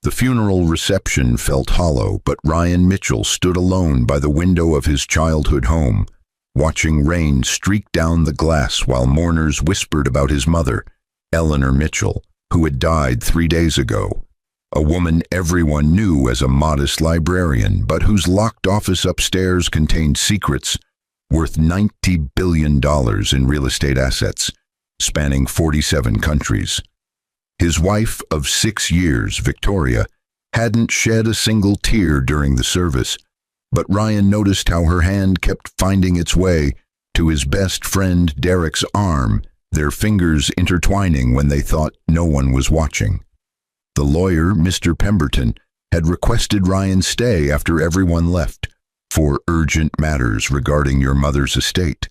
The funeral reception felt hollow, but Ryan Mitchell stood alone by the window of his childhood home, watching rain streak down the glass while mourners whispered about his mother, Eleanor Mitchell, who had died 3 days ago. A woman everyone knew as a modest librarian, but whose locked office upstairs contained secrets worth $90 billion in real estate assets, spanning 47 countries. His wife of 6 years, Victoria, hadn't shed a single tear during the service, but Ryan noticed how her hand kept finding its way to his best friend Derek's arm, their fingers intertwining when they thought no one was watching. The lawyer, Mr. Pemberton, had requested Ryan stay after everyone left for urgent matters regarding your mother's estate,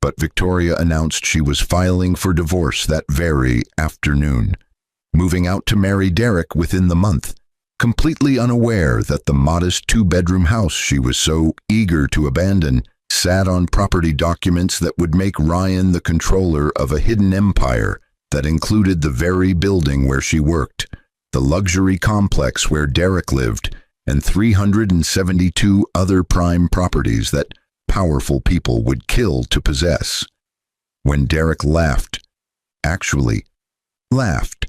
but Victoria announced she was filing for divorce that very afternoon, moving out to marry Derek within the month, completely unaware that the modest 2-bedroom house she was so eager to abandon sat on property documents that would make Ryan the controller of a hidden empire that included the very building where she worked, the luxury complex where Derek lived, and 372 other prime properties that powerful people would kill to possess. When Derek actually laughed,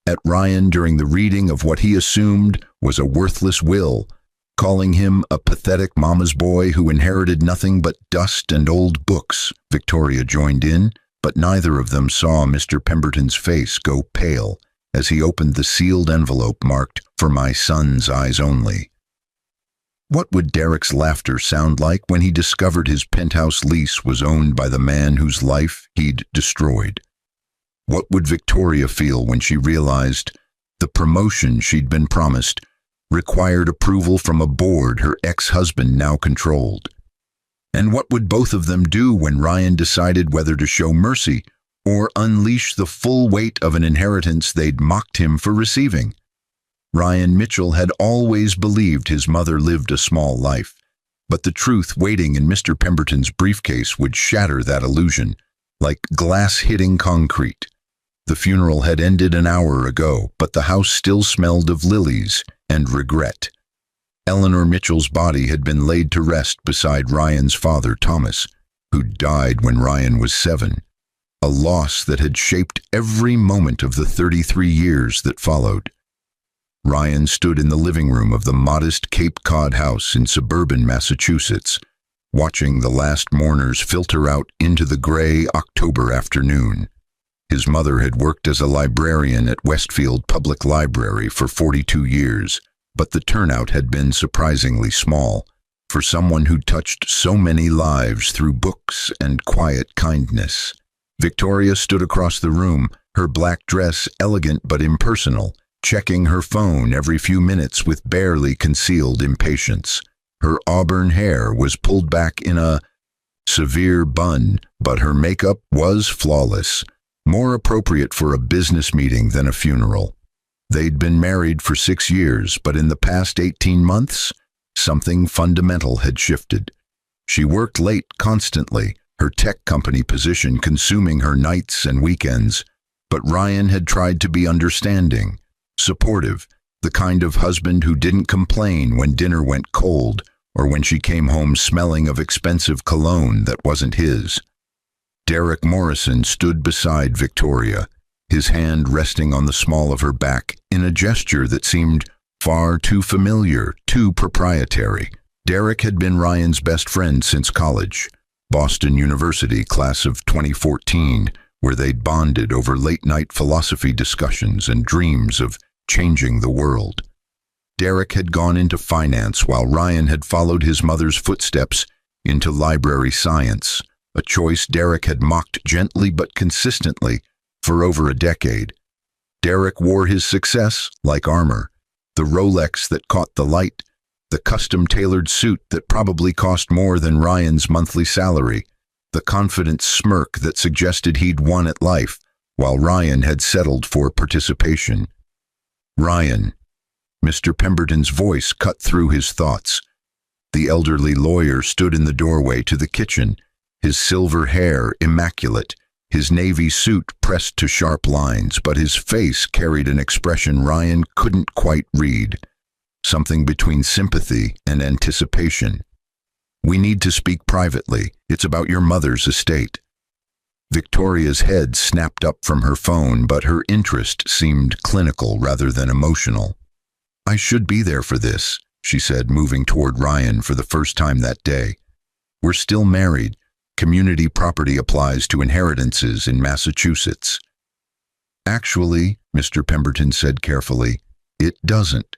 at Ryan during the reading of what he assumed was a worthless will, calling him a pathetic mama's boy who inherited nothing but dust and old books, Victoria joined in, but neither of them saw Mr. Pemberton's face go pale as he opened the sealed envelope marked "For my son's eyes only." What would Derek's laughter sound like when he discovered his penthouse lease was owned by the man whose life he'd destroyed? What would Victoria feel when she realized the promotion she'd been promised required approval from a board her ex-husband now controlled? And what would both of them do when Ryan decided whether to show mercy or unleash the full weight of an inheritance they'd mocked him for receiving? Ryan Mitchell had always believed his mother lived a small life, but the truth waiting in Mr. Pemberton's briefcase would shatter that illusion, like glass hitting concrete. The funeral had ended an hour ago, but the house still smelled of lilies and regret. Eleanor Mitchell's body had been laid to rest beside Ryan's father, Thomas, who died when Ryan was 7, a loss that had shaped every moment of the 33 years that followed. Ryan stood in the living room of the modest Cape Cod house in suburban Massachusetts, watching the last mourners filter out into the gray October afternoon. His mother had worked as a librarian at Westfield Public Library for 42 years, but the turnout had been surprisingly small for someone who touched so many lives through books and quiet kindness. Victoria stood across the room, her black dress elegant but impersonal, checking her phone every few minutes with barely concealed impatience. Her auburn hair was pulled back in a severe bun, but her makeup was flawless, more appropriate for a business meeting than a funeral. They'd been married for 6 years, but in the past 18 months, something fundamental had shifted. She worked late constantly, her tech company position consuming her nights and weekends, but Ryan had tried to be understanding, supportive, the kind of husband who didn't complain when dinner went cold or when she came home smelling of expensive cologne that wasn't his. Derek Morrison stood beside Victoria, his hand resting on the small of her back in a gesture that seemed far too familiar, too proprietary. Derek had been Ryan's best friend since college, Boston University, class of 2014, where they'd bonded over late-night philosophy discussions and dreams of changing the world. Derek had gone into finance while Ryan had followed his mother's footsteps into library science, a choice Derek had mocked gently but consistently for over a decade. Derek wore his success like armor, the Rolex that caught the light, the custom-tailored suit that probably cost more than Ryan's monthly salary, the confident smirk that suggested he'd won at life, while Ryan had settled for participation. Ryan. Mr. Pemberton's voice cut through his thoughts. The elderly lawyer stood in the doorway to the kitchen, his silver hair immaculate, His navy suit pressed to sharp lines, but his face carried an expression Ryan couldn't quite read, something between sympathy and anticipation. "We need to speak privately. It's about your mother's estate." Victoria's head snapped up from her phone, but her interest seemed clinical rather than emotional. "I should be there for this," she said, moving toward Ryan for the first time that day. "We're still married. Community property applies to inheritances in Massachusetts." "Actually," Mr. Pemberton said carefully, "it doesn't."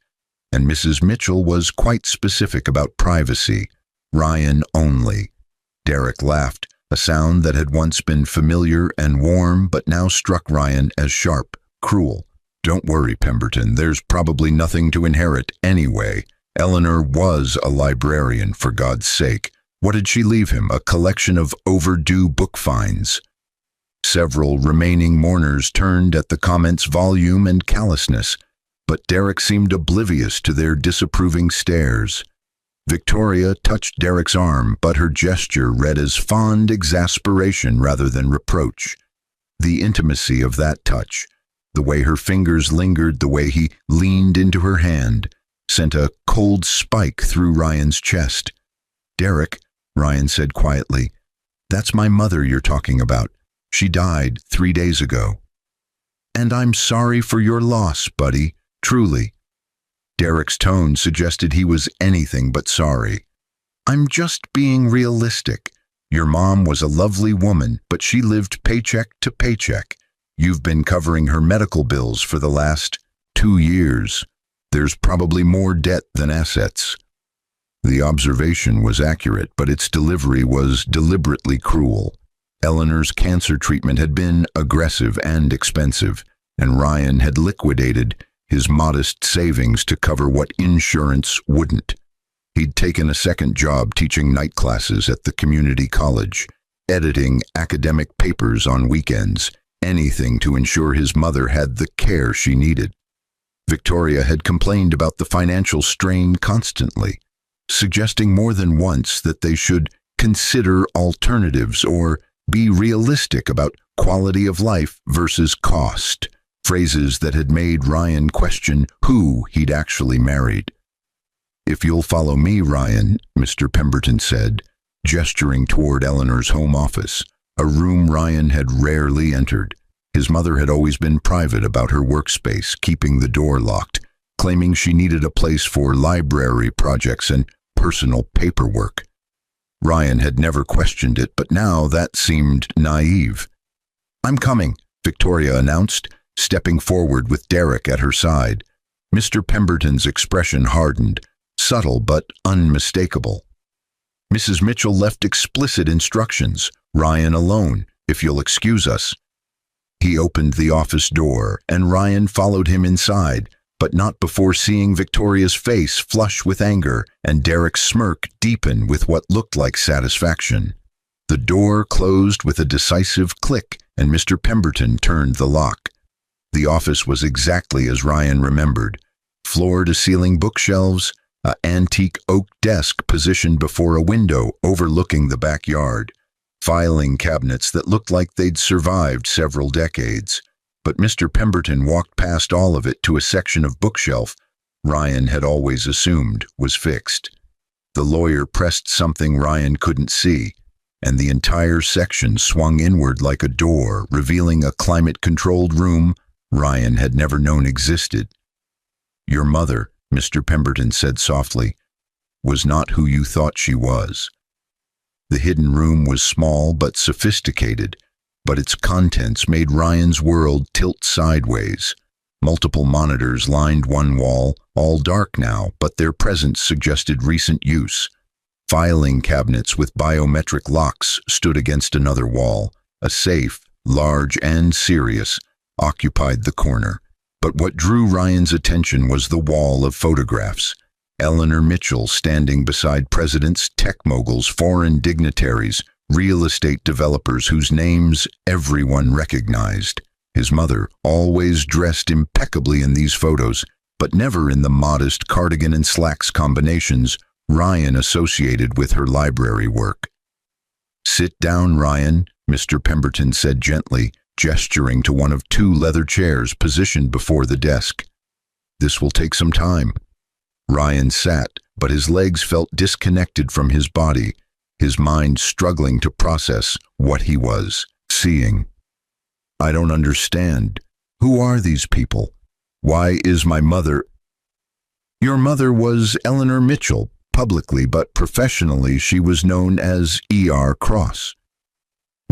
And Mrs. Mitchell was quite specific about privacy. Ryan only. Derek laughed, a sound that had once been familiar and warm but now struck Ryan as sharp, cruel. "Don't worry, Pemberton, there's probably nothing to inherit anyway. Eleanor was a librarian, for God's sake. What did she leave him? A collection of overdue book finds." Several remaining mourners turned at the comment's volume and callousness, but Derek seemed oblivious to their disapproving stares. Victoria touched Derek's arm, but her gesture read as fond exasperation rather than reproach. The intimacy of that touch, the way her fingers lingered, the way he leaned into her hand, sent a cold spike through Ryan's chest. "Derek," Ryan said quietly, "that's my mother you're talking about. She died 3 days ago." "And I'm sorry for your loss, buddy, truly." Derek's tone suggested he was anything but sorry. "I'm just being realistic. Your mom was a lovely woman, but she lived paycheck to paycheck. You've been covering her medical bills for the last 2 years. There's probably more debt than assets." The observation was accurate, but its delivery was deliberately cruel. Eleanor's cancer treatment had been aggressive and expensive, and Ryan had liquidated his modest savings to cover what insurance wouldn't. He'd taken a second job teaching night classes at the community college, editing academic papers on weekends, anything to ensure his mother had the care she needed. Victoria had complained about the financial strain constantly, suggesting more than once that they should consider alternatives or be realistic about quality of life versus cost, phrases that had made Ryan question who he'd actually married. "If you'll follow me, Ryan," Mr. Pemberton said, gesturing toward Eleanor's home office, a room Ryan had rarely entered. His mother had always been private about her workspace, keeping the door locked, claiming she needed a place for library projects and personal paperwork. Ryan had never questioned it, but now that seemed naive. "I'm coming," Victoria announced, stepping forward with Derek at her side. Mr. Pemberton's expression hardened, subtle but unmistakable. "Mrs. Mitchell left explicit instructions. Ryan alone, if you'll excuse us." He opened the office door, and Ryan followed him inside, but not before seeing Victoria's face flush with anger and Derek's smirk deepen with what looked like satisfaction. The door closed with a decisive click, and Mr. Pemberton turned the lock. The office was exactly as Ryan remembered. Floor-to-ceiling bookshelves, an antique oak desk positioned before a window overlooking the backyard, filing cabinets that looked like they'd survived several decades. But Mr. Pemberton walked past all of it to a section of bookshelf Ryan had always assumed was fixed. The lawyer pressed something Ryan couldn't see, and the entire section swung inward like a door, revealing a climate-controlled room Ryan had never known existed. "Your mother," Mr. Pemberton said softly, "was not who you thought she was." The hidden room was small but sophisticated, but its contents made Ryan's world tilt sideways. Multiple monitors lined one wall, all dark now, but their presence suggested recent use. Filing cabinets with biometric locks stood against another wall. A safe, large and serious, occupied the corner. But what drew Ryan's attention was the wall of photographs. Eleanor Mitchell standing beside presidents, tech moguls, foreign dignitaries, real estate developers whose names everyone recognized. His mother, always dressed impeccably in these photos, but never in the modest cardigan and slacks combinations Ryan associated with her library work. "Sit down, Ryan," Mr. Pemberton said gently, gesturing to one of two leather chairs positioned before the desk. "This will take some time." Ryan sat, but his legs felt disconnected from his body, his mind struggling to process what he was seeing. "I don't understand. Who are these people? Why is my mother—" "Your mother was Eleanor Mitchell. Publicly but professionally she was known as E.R. Cross."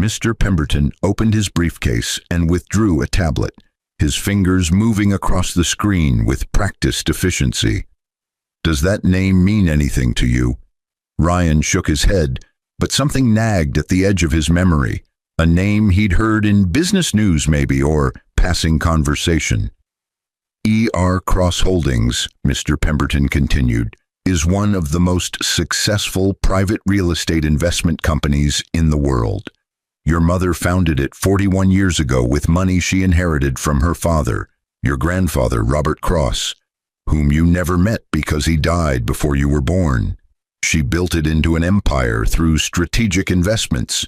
Mr. Pemberton opened his briefcase and withdrew a tablet, his fingers moving across the screen with practiced efficiency. "Does that name mean anything to you?" Ryan shook his head, but something nagged at the edge of his memory, a name he'd heard in business news maybe, or passing conversation. "E.R. Cross Holdings," Mr. Pemberton continued, "is one of the most successful private real estate investment companies in the world. Your mother founded it 41 years ago with money she inherited from her father, your grandfather, Robert Cross, whom you never met because he died before you were born. She built it into an empire through strategic investments,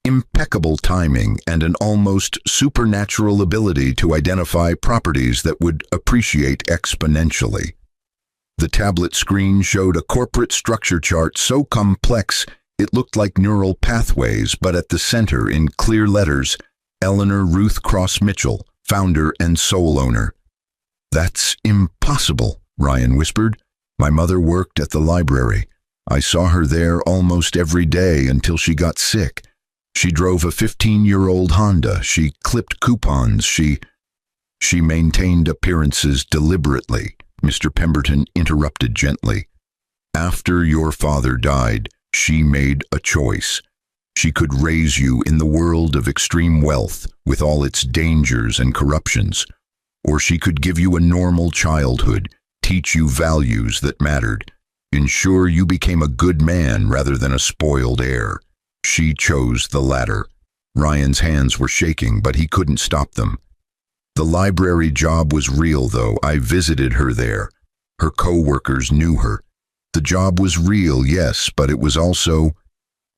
impeccable timing, and an almost supernatural ability to identify properties that would appreciate exponentially." The tablet screen showed a corporate structure chart so complex it looked like neural pathways, but at the center, in clear letters, Eleanor Ruth Cross Mitchell, founder and sole owner. "That's impossible," Ryan whispered. "My mother worked at the library. I saw her there almost every day until she got sick. She drove a 15-year-old Honda. She clipped coupons. She maintained appearances deliberately," Mr. Pemberton interrupted gently. "After your father died, she made a choice. She could raise you in the world of extreme wealth with all its dangers and corruptions, or she could give you a normal childhood, teach you values that mattered, ensure you became a good man rather than a spoiled heir. She chose the latter." Ryan's hands were shaking, but he couldn't stop them. "The library job was real, though. I visited her there. Her co-workers knew her. The job was real, yes, but it was also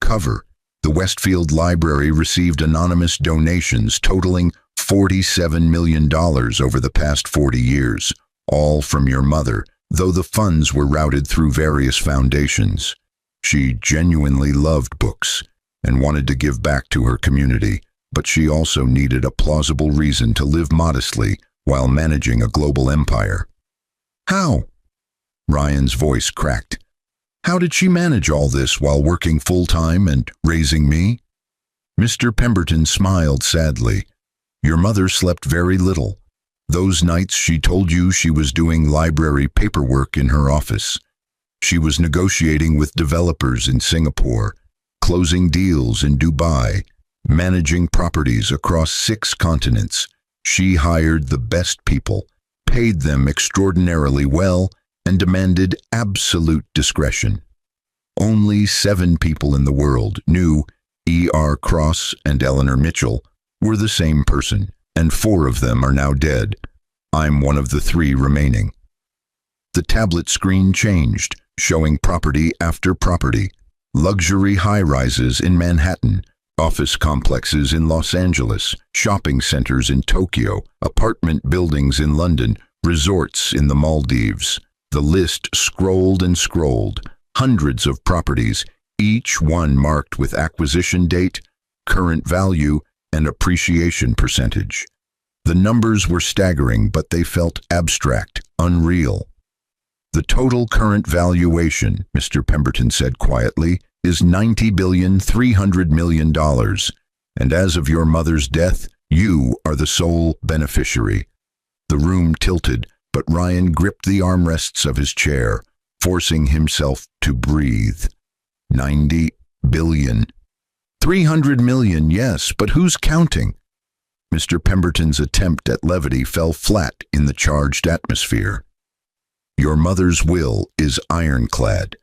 cover. The Westfield Library received anonymous donations totaling $47 million over the past 40 years, all from your mother, though the funds were routed through various foundations. She genuinely loved books and wanted to give back to her community, but she also needed a plausible reason to live modestly while managing a global empire." "How?" Ryan's voice cracked. "How did she manage all this while working full-time and raising me?" Mr. Pemberton smiled sadly. "Your mother slept very little. Those nights she told you she was doing library paperwork in her office. She was negotiating with developers in Singapore, closing deals in Dubai, managing properties across 6 continents. She hired the best people, paid them extraordinarily well, and demanded absolute discretion. Only 7 people in the world knew E.R. Cross and Eleanor Mitchell were the same person, and 4 of them are now dead. I'm one of the 3 remaining." The tablet screen changed, showing property after property. Luxury high-rises in Manhattan, office complexes in Los Angeles, shopping centers in Tokyo, apartment buildings in London, resorts in the Maldives. The list scrolled and scrolled, hundreds of properties, each one marked with acquisition date, current value, and appreciation percentage. The numbers were staggering, but they felt abstract, unreal. "The total current valuation," Mr. Pemberton said quietly, "is $90,300 million, and as of your mother's death, you are the sole beneficiary." The room tilted, but Ryan gripped the armrests of his chair, forcing himself to breathe. 90 billion. 300 million, yes, but who's counting? Mr. Pemberton's attempt at levity fell flat in the charged atmosphere. Your mother's will is ironclad.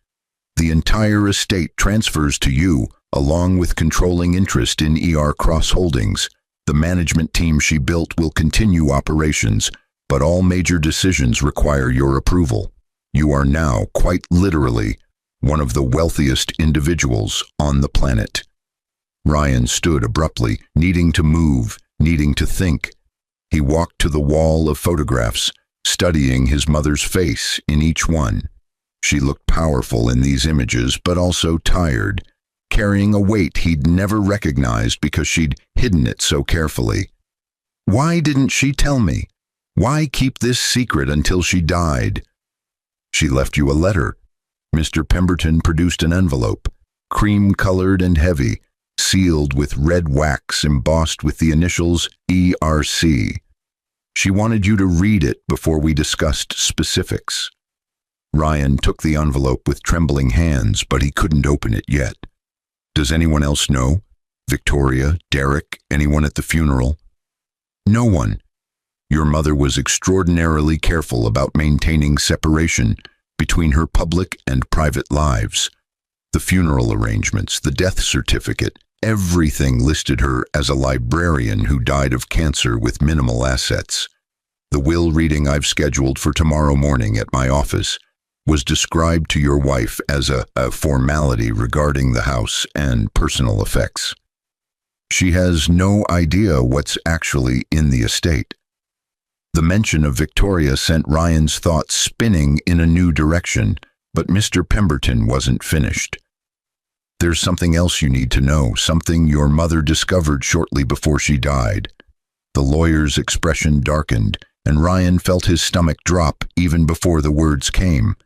The entire estate transfers to you, along with controlling interest in E.R. Cross Holdings. The management team she built will continue operations, but all major decisions require your approval. You are now, quite literally, one of the wealthiest individuals on the planet. Ryan stood abruptly, needing to move, needing to think. He walked to the wall of photographs, studying his mother's face in each one. She looked powerful in these images, but also tired, carrying a weight he'd never recognized because she'd hidden it so carefully. Why didn't she tell me? Why keep this secret until she died? She left you a letter. Mr. Pemberton produced an envelope, cream-colored and heavy, sealed with red wax embossed with the initials ERC. She wanted you to read it before we discussed specifics. Ryan took the envelope with trembling hands, but he couldn't open it yet. Does anyone else know? Victoria, Derek, anyone at the funeral? No one. Your mother was extraordinarily careful about maintaining separation between her public and private lives. The funeral arrangements, the death certificate, everything listed her as a librarian who died of cancer with minimal assets. The will reading I've scheduled for tomorrow morning at my office was described to your wife as a formality regarding the house and personal effects. She has no idea what's actually in the estate. The mention of Victoria sent Ryan's thoughts spinning in a new direction, but Mr. Pemberton wasn't finished. There's something else you need to know, something your mother discovered shortly before she died. The lawyer's expression darkened, and Ryan felt his stomach drop even before the words came.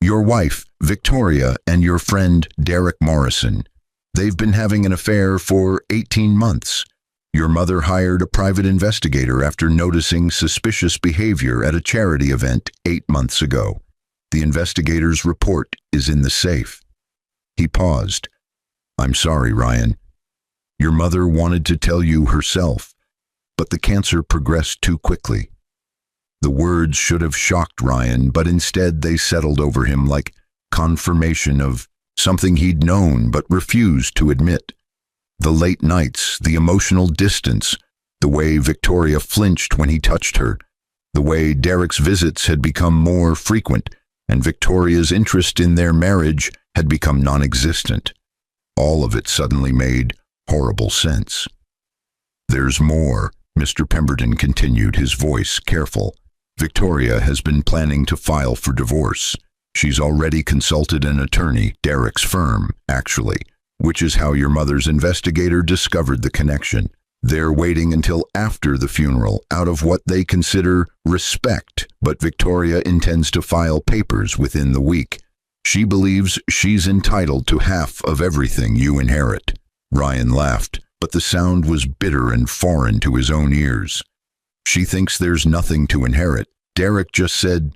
Your wife, Victoria, and your friend, Derek Morrison. They've been having an affair for 18 months. Your mother hired a private investigator after noticing suspicious behavior at a charity event 8 months ago. The investigator's report is in the safe. He paused. I'm sorry, Ryan. Your mother wanted to tell you herself, but the cancer progressed too quickly. The words should have shocked Ryan, but instead they settled over him like confirmation of something he'd known but refused to admit. The late nights, the emotional distance, the way Victoria flinched when he touched her, the way Derek's visits had become more frequent, and Victoria's interest in their marriage had become non-existent. All of it suddenly made horrible sense. There's more, Mr. Pemberton continued, his voice careful. Victoria has been planning to file for divorce. She's already consulted an attorney, Derek's firm, actually, which is how your mother's investigator discovered the connection. They're waiting until after the funeral, out of what they consider respect, but Victoria intends to file papers within the week. She believes she's entitled to half of everything you inherit. Ryan laughed, but the sound was bitter and foreign to his own ears. She thinks there's nothing to inherit. Derek just said,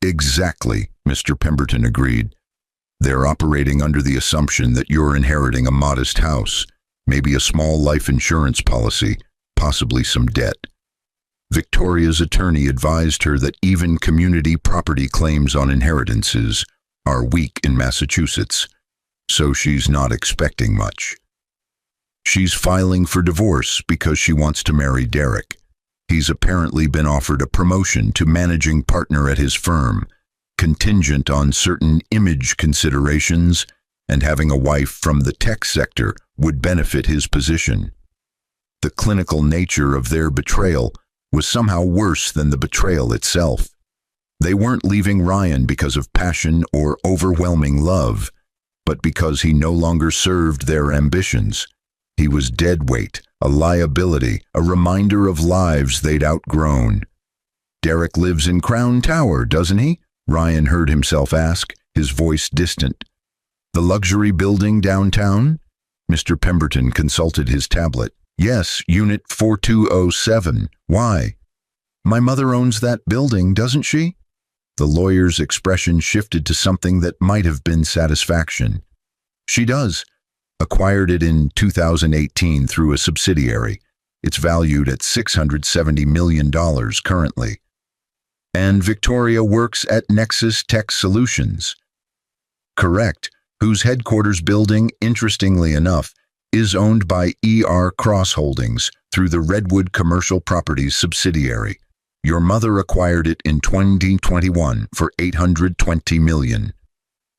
exactly, Mr. Pemberton agreed. They're operating under the assumption that you're inheriting a modest house, maybe a small life insurance policy, possibly some debt. Victoria's attorney advised her that even community property claims on inheritances are weak in Massachusetts, so she's not expecting much. She's filing for divorce because she wants to marry Derek. He's apparently been offered a promotion to managing partner at his firm, contingent on certain image considerations, and having a wife from the tech sector would benefit his position. The clinical nature of their betrayal was somehow worse than the betrayal itself. They weren't leaving Ryan because of passion or overwhelming love, but because he no longer served their ambitions. He was dead weight, a liability, a reminder of lives they'd outgrown. Derek lives in Crown Tower, doesn't he? Ryan heard himself ask, his voice distant. The luxury building downtown? Mr. Pemberton consulted his tablet. Yes, Unit 4207. Why? My mother owns that building, doesn't she? The lawyer's expression shifted to something that might have been satisfaction. She does. Acquired it in 2018 through a subsidiary. It's valued at $670 million currently. And Victoria works at Nexus Tech Solutions. Correct, whose headquarters building, interestingly enough, is owned by ER Cross Holdings through the Redwood Commercial Properties subsidiary. Your mother acquired it in 2021 for $820 million.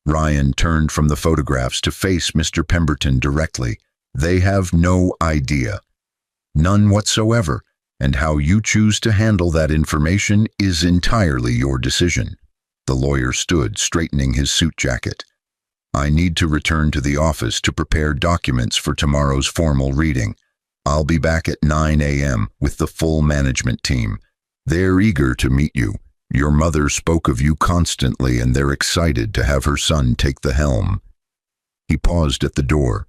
Ryan turned from the photographs to face Mr. Pemberton directly. They have no idea. None whatsoever, and how you choose to handle that information is entirely your decision. The lawyer stood, straightening his suit jacket. I need to return to the office to prepare documents for tomorrow's formal reading. I'll be back at 9 a.m. with the full management team. They're eager to meet you. Your mother spoke of you constantly, and they're excited to have her son take the helm. He paused at the door.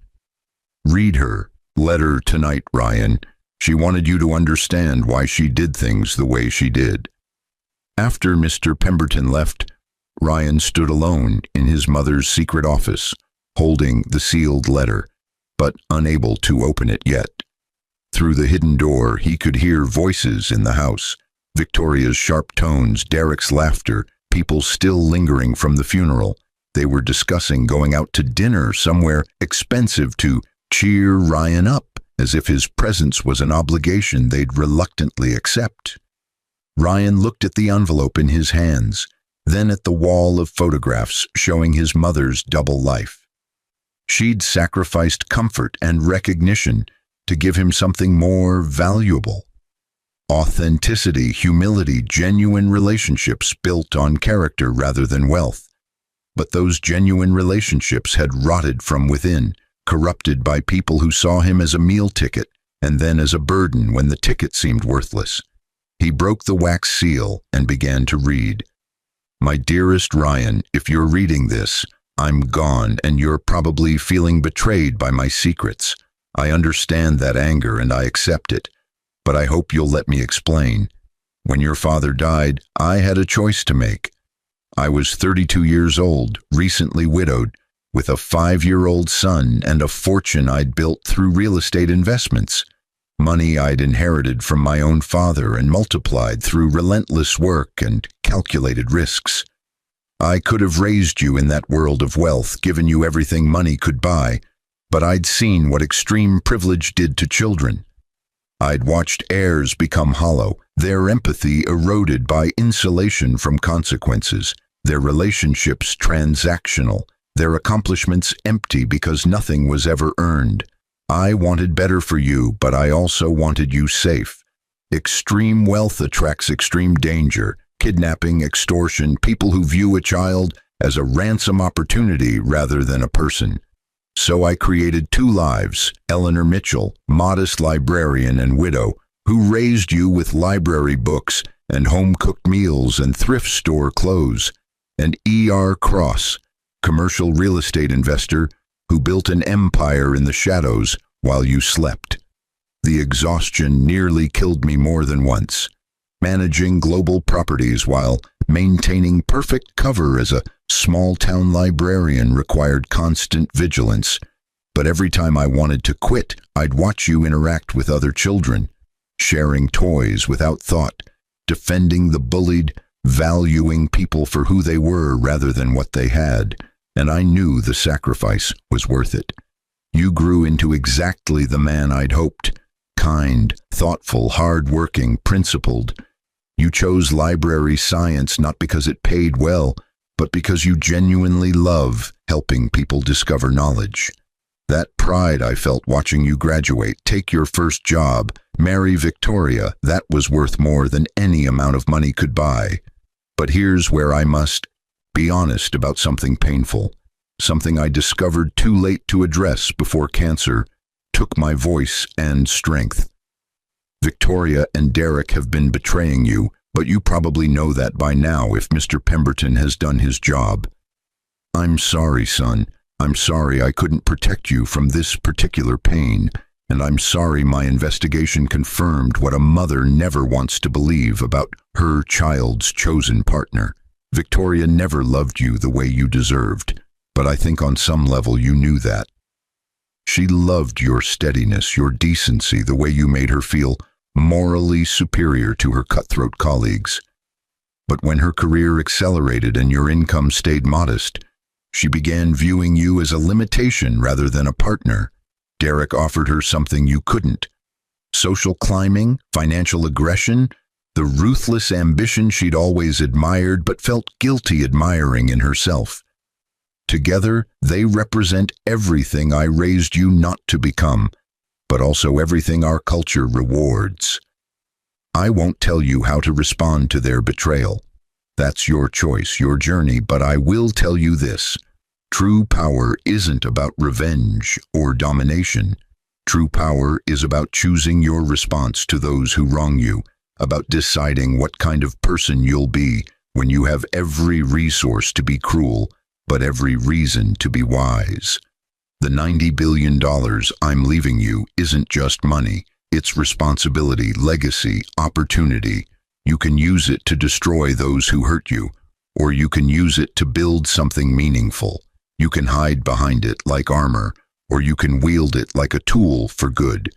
Read her letter tonight, Ryan. She wanted you to understand why she did things the way she did. After Mr. Pemberton left, Ryan stood alone in his mother's secret office, holding the sealed letter, but unable to open it yet. Through the hidden door, he could hear voices in the house, Victoria's sharp tones, Derek's laughter, people still lingering from the funeral. They were discussing going out to dinner somewhere expensive to cheer Ryan up, as if his presence was an obligation they'd reluctantly accept. Ryan looked at the envelope in his hands, then at the wall of photographs showing his mother's double life. She'd sacrificed comfort and recognition to give him something more valuable. Authenticity, humility, genuine relationships built on character rather than wealth. But those genuine relationships had rotted from within, corrupted by people who saw him as a meal ticket and then as a burden when the ticket seemed worthless. He broke the wax seal and began to read. My dearest Ryan, if you're reading this, I'm gone and you're probably feeling betrayed by my secrets. I understand that anger and I accept it, but I hope you'll let me explain. When your father died, I had a choice to make. I was 32 years old, recently widowed, with a 5-year-old son and a fortune I'd built through real estate investments. Money I'd inherited from my own father and multiplied through relentless work and calculated risks. I could have raised you in that world of wealth, given you everything money could buy, but I'd seen what extreme privilege did to children. I'd watched heirs become hollow, their empathy eroded by insulation from consequences, their relationships transactional, their accomplishments empty because nothing was ever earned. I wanted better for you, but I also wanted you safe. Extreme wealth attracts extreme danger, kidnapping, extortion, people who view a child as a ransom opportunity rather than a person. So I created 2 lives, Eleanor Mitchell, modest librarian and widow, who raised you with library books and home-cooked meals and thrift store clothes, and E.R. Cross, commercial real estate investor who built an empire in the shadows while you slept. The exhaustion nearly killed me more than once. Managing global properties while maintaining perfect cover as a small-town librarian required constant vigilance. But every time I wanted to quit, I'd watch you interact with other children, sharing toys without thought, defending the bullied, valuing people for who they were rather than what they had. And I knew the sacrifice was worth it. You grew into exactly the man I'd hoped. Kind, thoughtful, hard-working, principled. You chose library science not because it paid well, but because you genuinely love helping people discover knowledge. That pride I felt watching you graduate, take your first job, marry Victoria, that was worth more than any amount of money could buy. But here's where I must be honest about something painful, something I discovered too late to address before cancer took my voice and strength. Victoria and Derek have been betraying you, but you probably know that by now if Mr. Pemberton has done his job. I'm sorry, son. I'm sorry I couldn't protect you from this particular pain, and I'm sorry my investigation confirmed what a mother never wants to believe about her child's chosen partner. Victoria never loved you the way you deserved, but I think on some level you knew that. She loved your steadiness, your decency, the way you made her feel morally superior to her cutthroat colleagues. But when her career accelerated and your income stayed modest, she began viewing you as a limitation rather than a partner. Derek offered her something you couldn't. Social climbing, financial aggression, the ruthless ambition she'd always admired but felt guilty admiring in herself. Together, they represent everything I raised you not to become, but also everything our culture rewards. I won't tell you how to respond to their betrayal. That's your choice, your journey, but I will tell you this. True power isn't about revenge or domination. True power is about choosing your response to those who wrong you, about deciding what kind of person you'll be when you have every resource to be cruel, but every reason to be wise. The $90 billion I'm leaving you isn't just money. It's responsibility, legacy, opportunity. You can use it to destroy those who hurt you, or you can use it to build something meaningful. You can hide behind it like armor, or you can wield it like a tool for good.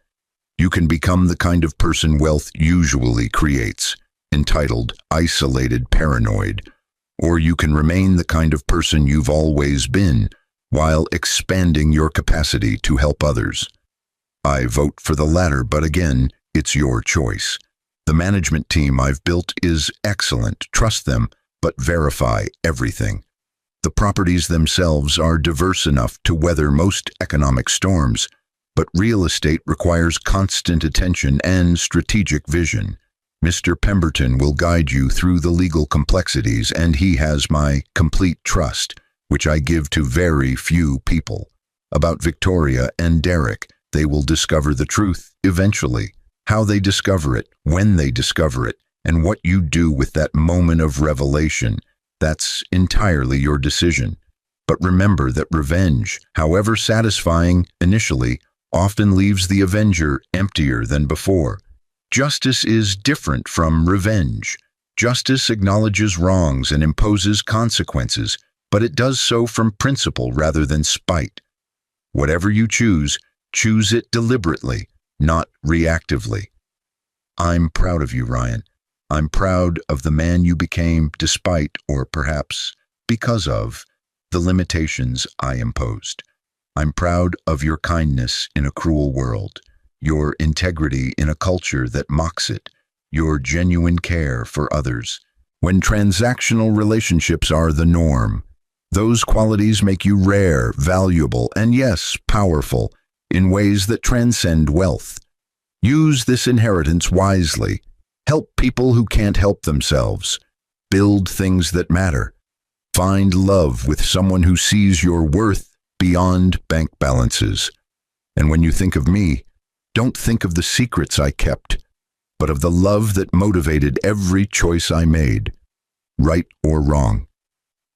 You can become the kind of person wealth usually creates, entitled, isolated, paranoid, or you can remain the kind of person you've always been while expanding your capacity to help others. I vote for the latter, but again, it's your choice. The management team I've built is excellent. Trust them, but verify everything. The properties themselves are diverse enough to weather most economic storms, but real estate requires constant attention and strategic vision. Mr. Pemberton will guide you through the legal complexities, and he has my complete trust, which I give to very few people. About Victoria and Derek, they will discover the truth eventually. How they discover it, when they discover it, and what you do with that moment of revelation, that's entirely your decision. But remember that revenge, however satisfying initially, often leaves the avenger emptier than before. Justice is different from revenge. Justice acknowledges wrongs and imposes consequences, but it does so from principle rather than spite. Whatever you choose it deliberately, not reactively. I'm proud of you, Ryan. I'm proud of the man you became despite, or perhaps because of, the limitations I imposed. I'm proud of your kindness in a cruel world, your integrity in a culture that mocks it, your genuine care for others. When transactional relationships are the norm, those qualities make you rare, valuable, and yes, powerful, in ways that transcend wealth. Use this inheritance wisely. Help people who can't help themselves. Build things that matter. Find love with someone who sees your worth beyond bank balances. And when you think of me, don't think of the secrets I kept, but of the love that motivated every choice I made, right or wrong.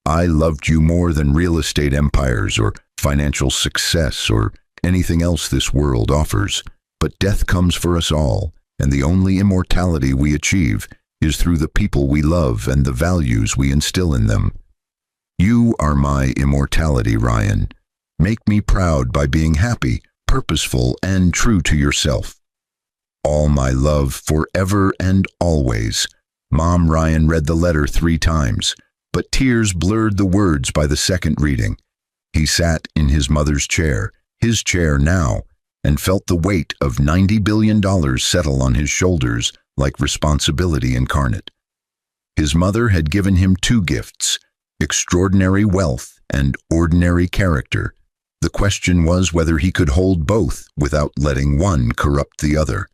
I loved you more than real estate empires or financial success or anything else this world offers. But death comes for us all, and the only immortality we achieve is through the people we love and the values we instill in them. You are my immortality, Ryan. Make me proud by being happy, purposeful, and true to yourself. All my love forever and always. Mom. Ryan read the letter 3 times, but tears blurred the words by the second reading. He sat in his mother's chair, his chair now, and felt the weight of $90 billion settle on his shoulders like responsibility incarnate. His mother had given him 2 gifts, extraordinary wealth and ordinary character. The question was whether he could hold both without letting one corrupt the other.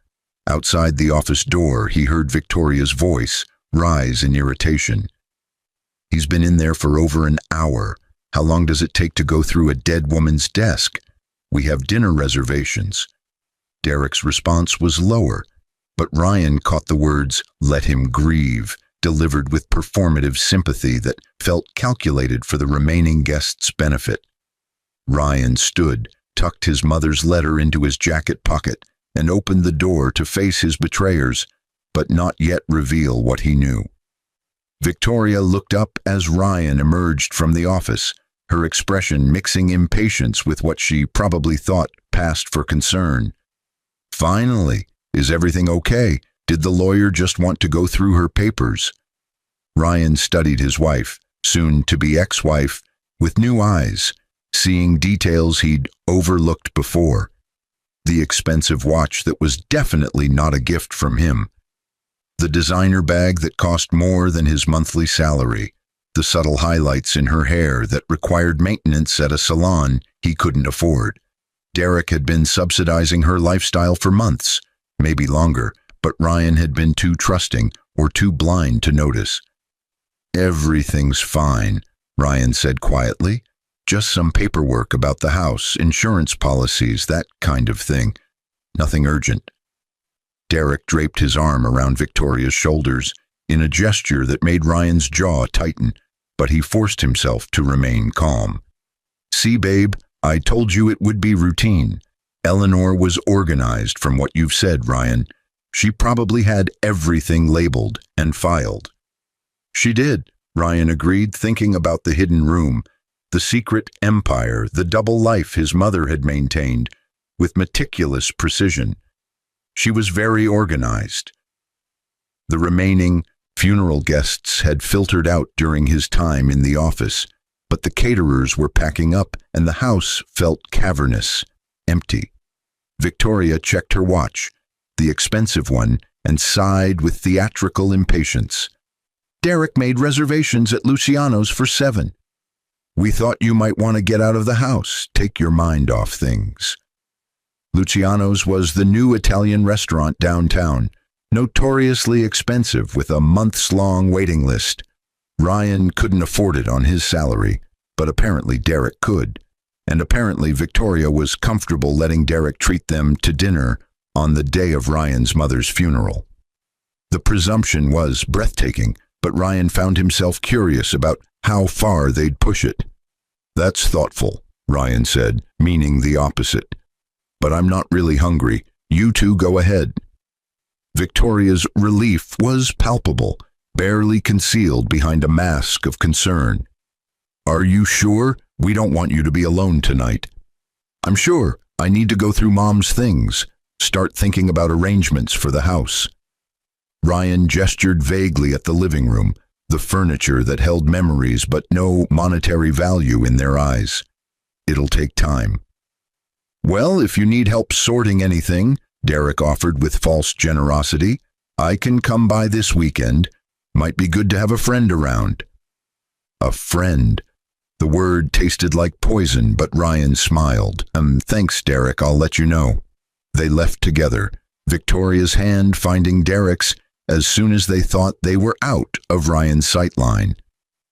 Outside the office door, he heard Victoria's voice rise in irritation. He's been in there for over an hour. How long does it take to go through a dead woman's desk? We have dinner reservations. Derek's response was lower, but Ryan caught the words, "Let him grieve," delivered with performative sympathy that felt calculated for the remaining guests' benefit. Ryan stood, tucked his mother's letter into his jacket pocket, and opened the door to face his betrayers, but not yet reveal what he knew. Victoria looked up as Ryan emerged from the office, her expression mixing impatience with what she probably thought passed for concern. Finally, is everything okay? Did the lawyer just want to go through her papers? Ryan studied his wife, soon-to-be ex-wife, with new eyes, seeing details he'd overlooked before. The expensive watch that was definitely not a gift from him. The designer bag that cost more than his monthly salary. the subtle highlights in her hair that required maintenance at a salon he couldn't afford. Derek had been subsidizing her lifestyle for months, maybe longer, but Ryan had been too trusting or too blind to notice. "Everything's fine," Ryan said quietly. "Just some paperwork about the house, insurance policies, that kind of thing. Nothing urgent." Derek draped his arm around Victoria's shoulders in a gesture that made Ryan's jaw tighten, but he forced himself to remain calm. "See, babe, I told you it would be routine. Eleanor was organized from what you've said, Ryan. She probably had everything labeled and filed." "She did," Ryan agreed, thinking about the hidden room, the secret empire, the double life his mother had maintained, with meticulous precision. She was very organized. The remaining funeral guests had filtered out during his time in the office, but the caterers were packing up and the house felt cavernous, empty. Victoria checked her watch, the expensive one, and sighed with theatrical impatience. "Derek made reservations at Luciano's for 7. We thought you might want to get out of the house, take your mind off things." Luciano's was the new Italian restaurant downtown, notoriously expensive with a months-long waiting list. Ryan couldn't afford it on his salary, but apparently Derek could. And apparently Victoria was comfortable letting Derek treat them to dinner on the day of Ryan's mother's funeral. The presumption was breathtaking, but Ryan found himself curious about how far they'd push it. "That's thoughtful," Ryan said, meaning the opposite. "But I'm not really hungry. You two go ahead." Victoria's relief was palpable, barely concealed behind a mask of concern. "Are you sure? We don't want you to be alone tonight." "I'm sure. I need to go through Mom's things, start thinking about arrangements for the house." Ryan gestured vaguely at the living room, the furniture that held memories but no monetary value in their eyes. "It'll take time." "Well, if you need help sorting anything," Derek offered with false generosity, "I can come by this weekend. Might be good to have a friend around." A friend. The word tasted like poison, but Ryan smiled. Thanks, Derek, I'll let you know." They left together, Victoria's hand finding Derek's as soon as they thought they were out of Ryan's sightline.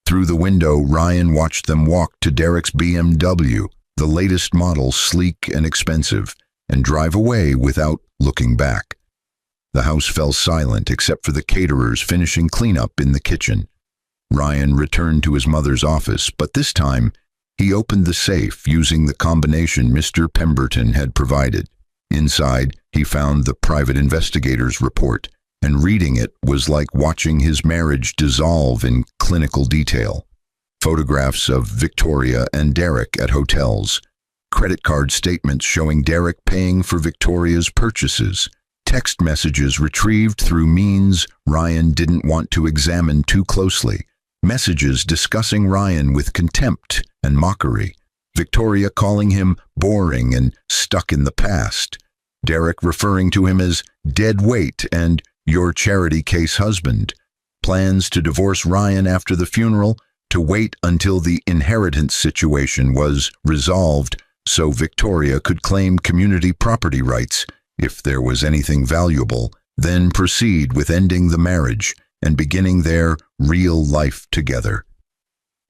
Through the window, Ryan watched them walk to Derek's BMW, the latest model, sleek and expensive, and drive away without looking back. The house fell silent except for the caterers finishing cleanup in the kitchen. Ryan returned to his mother's office, but this time he opened the safe using the combination Mr. Pemberton had provided. Inside, he found the private investigator's report, and reading it was like watching his marriage dissolve in clinical detail. Photographs of Victoria and Derek at hotels, credit card statements showing Derek paying for Victoria's purchases, text messages retrieved through means Ryan didn't want to examine too closely, messages discussing Ryan with contempt and mockery, Victoria calling him boring and stuck in the past, Derek referring to him as dead weight and your charity case husband, plans to divorce Ryan after the funeral, to wait until the inheritance situation was resolved so Victoria could claim community property rights if there was anything valuable, then proceed with ending the marriage and beginning their real life together.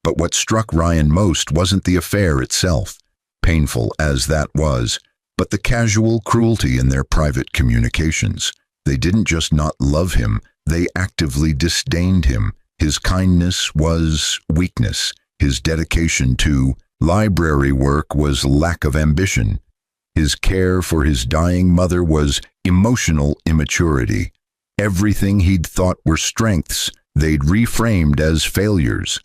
But what struck Ryan most wasn't the affair itself, painful as that was, but the casual cruelty in their private communications. They didn't just not love him, they actively disdained him. His kindness was weakness. His dedication to library work was lack of ambition. His care for his dying mother was emotional immaturity. Everything he'd thought were strengths, they'd reframed as failures.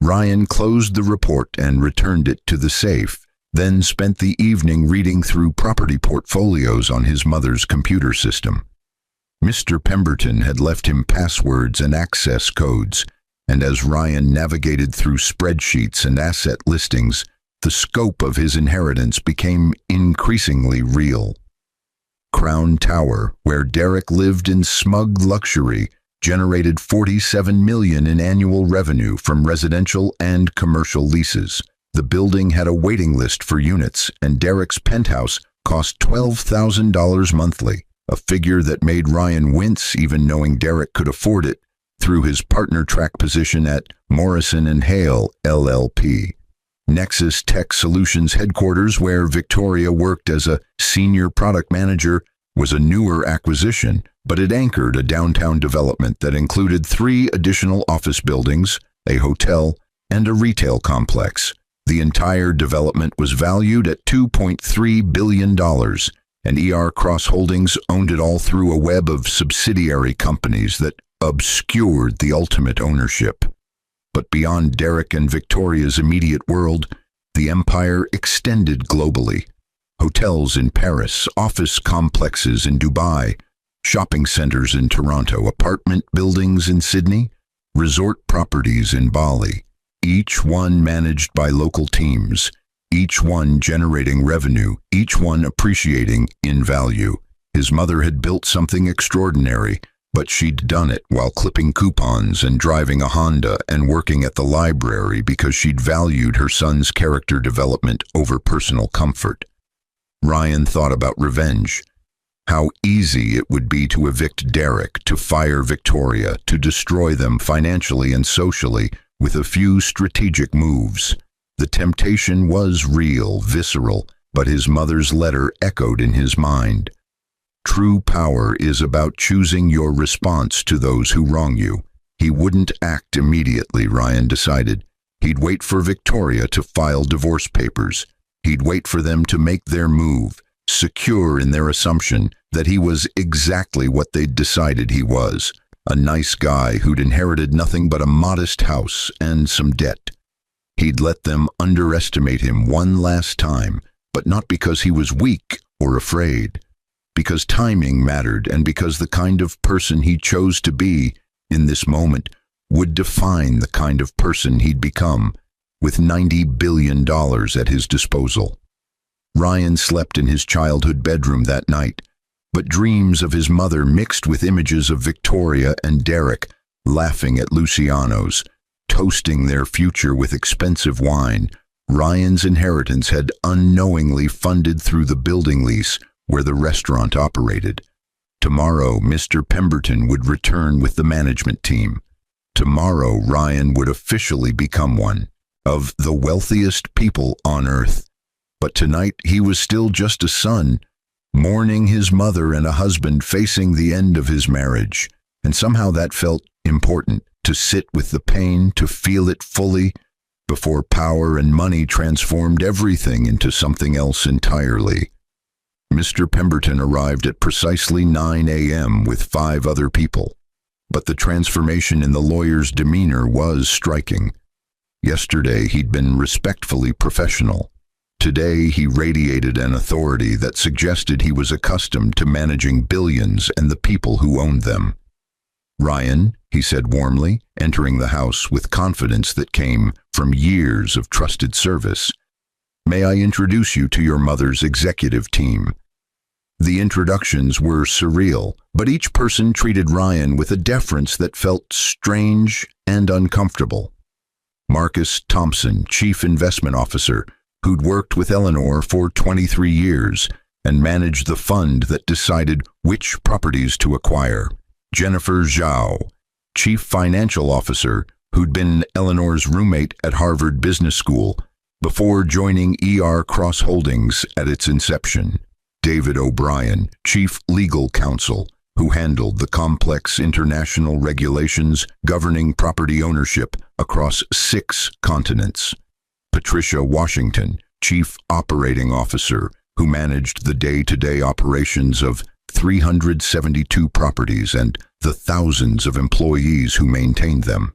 Ryan closed the report and returned it to the safe, then spent the evening reading through property portfolios on his mother's computer system. Mr. Pemberton had left him passwords and access codes, and as Ryan navigated through spreadsheets and asset listings, the scope of his inheritance became increasingly real. Crown Tower, where Derek lived in smug luxury, generated $47 million in annual revenue from residential and commercial leases. The building had a waiting list for units, and Derek's penthouse cost $12,000 monthly, a figure that made Ryan wince even knowing Derek could afford it through his partner track position at Morrison & Hale, LLP. Nexus Tech Solutions headquarters, where Victoria worked as a senior product manager, was a newer acquisition, but it anchored a downtown development that included 3 additional office buildings, a hotel, and a retail complex. The entire development was valued at $2.3 billion, and ER Cross Holdings owned it all through a web of subsidiary companies that obscured the ultimate ownership. But beyond Derek and Victoria's immediate world, the empire extended globally. Hotels in Paris, office complexes in Dubai, shopping centers in Toronto, apartment buildings in Sydney, resort properties in Bali, each one managed by local teams, each one generating revenue, each one appreciating in value. His mother had built something extraordinary, but she'd done it while clipping coupons and driving a Honda and working at the library because she'd valued her son's character development over personal comfort. Ryan thought about revenge. How easy it would be to evict Derek, to fire Victoria, to destroy them financially and socially with a few strategic moves. The temptation was real, visceral, but his mother's letter echoed in his mind. True power is about choosing your response to those who wrong you. He wouldn't act immediately, Ryan decided. He'd wait for Victoria to file divorce papers. He'd wait for them to make their move, secure in their assumption that he was exactly what they'd decided he was, a nice guy who'd inherited nothing but a modest house and some debt. He'd let them underestimate him one last time, but not because he was weak or afraid, because timing mattered and because the kind of person he chose to be in this moment would define the kind of person he'd become, with $90 billion at his disposal. Ryan slept in his childhood bedroom that night, but dreams of his mother mixed with images of Victoria and Derek laughing at Luciano's, toasting their future with expensive wine. Ryan's inheritance had unknowingly funded through the building lease where the restaurant operated. Tomorrow, Mr. Pemberton would return with the management team. Tomorrow, Ryan would officially become one of the wealthiest people on earth. But tonight, he was still just a son, mourning his mother and a husband facing the end of his marriage. And somehow that felt important, to sit with the pain, to feel it fully, before power and money transformed everything into something else entirely. Mr. Pemberton arrived at precisely 9 a.m. with 5 other people, but the transformation in the lawyer's demeanor was striking. Yesterday, he'd been respectfully professional. Today, he radiated an authority that suggested he was accustomed to managing billions and the people who owned them. "Ryan," he said warmly, entering the house with confidence that came from years of trusted service, "may I introduce you to your mother's executive team?" The introductions were surreal, but each person treated Ryan with a deference that felt strange and uncomfortable. Marcus Thompson, Chief Investment Officer, who'd worked with Eleanor for 23 years and managed the fund that decided which properties to acquire. Jennifer Zhao, Chief Financial Officer, who'd been Eleanor's roommate at Harvard Business School before joining ER Cross Holdings at its inception. David O'Brien, Chief Legal Counsel, who handled the complex international regulations governing property ownership across 6 continents. Patricia Washington, Chief Operating Officer, who managed the day-to-day operations of 372 properties and the thousands of employees who maintained them.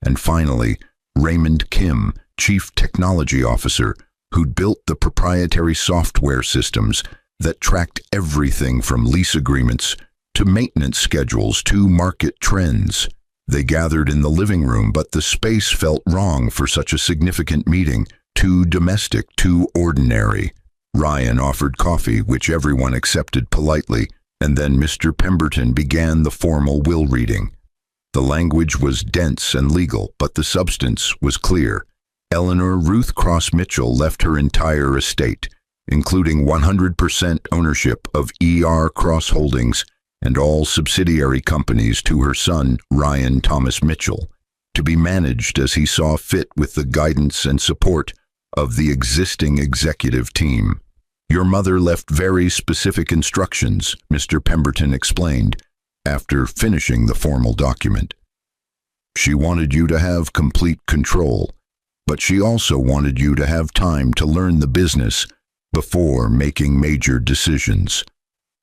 And finally, Raymond Kim, Chief Technology Officer, who'd built the proprietary software systems that tracked everything from lease agreements to maintenance schedules to market trends. They gathered in the living room, but the space felt wrong for such a significant meeting, too domestic, too ordinary. Ryan offered coffee, which everyone accepted politely, and then Mr. Pemberton began the formal will reading. The language was dense and legal, but the substance was clear. Eleanor Ruth Cross Mitchell left her entire estate, including 100% ownership of ER Cross Holdings and all subsidiary companies, to her son, Ryan Thomas Mitchell, to be managed as he saw fit with the guidance and support of the existing executive team. "Your mother left very specific instructions," Mr. Pemberton explained, after finishing the formal document. "She wanted you to have complete control, but she also wanted you to have time to learn the business before making major decisions.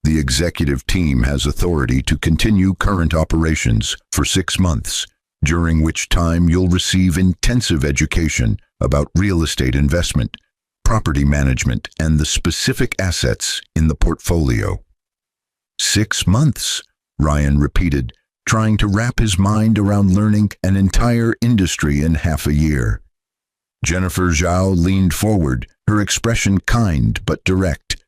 The executive team has authority to continue current operations for 6 months, during which time you'll receive intensive education about real estate investment, property management, and the specific assets in the portfolio." 6 months, Ryan repeated, trying to wrap his mind around learning an entire industry in half a year. Jennifer Zhao leaned forward, her expression kind but direct.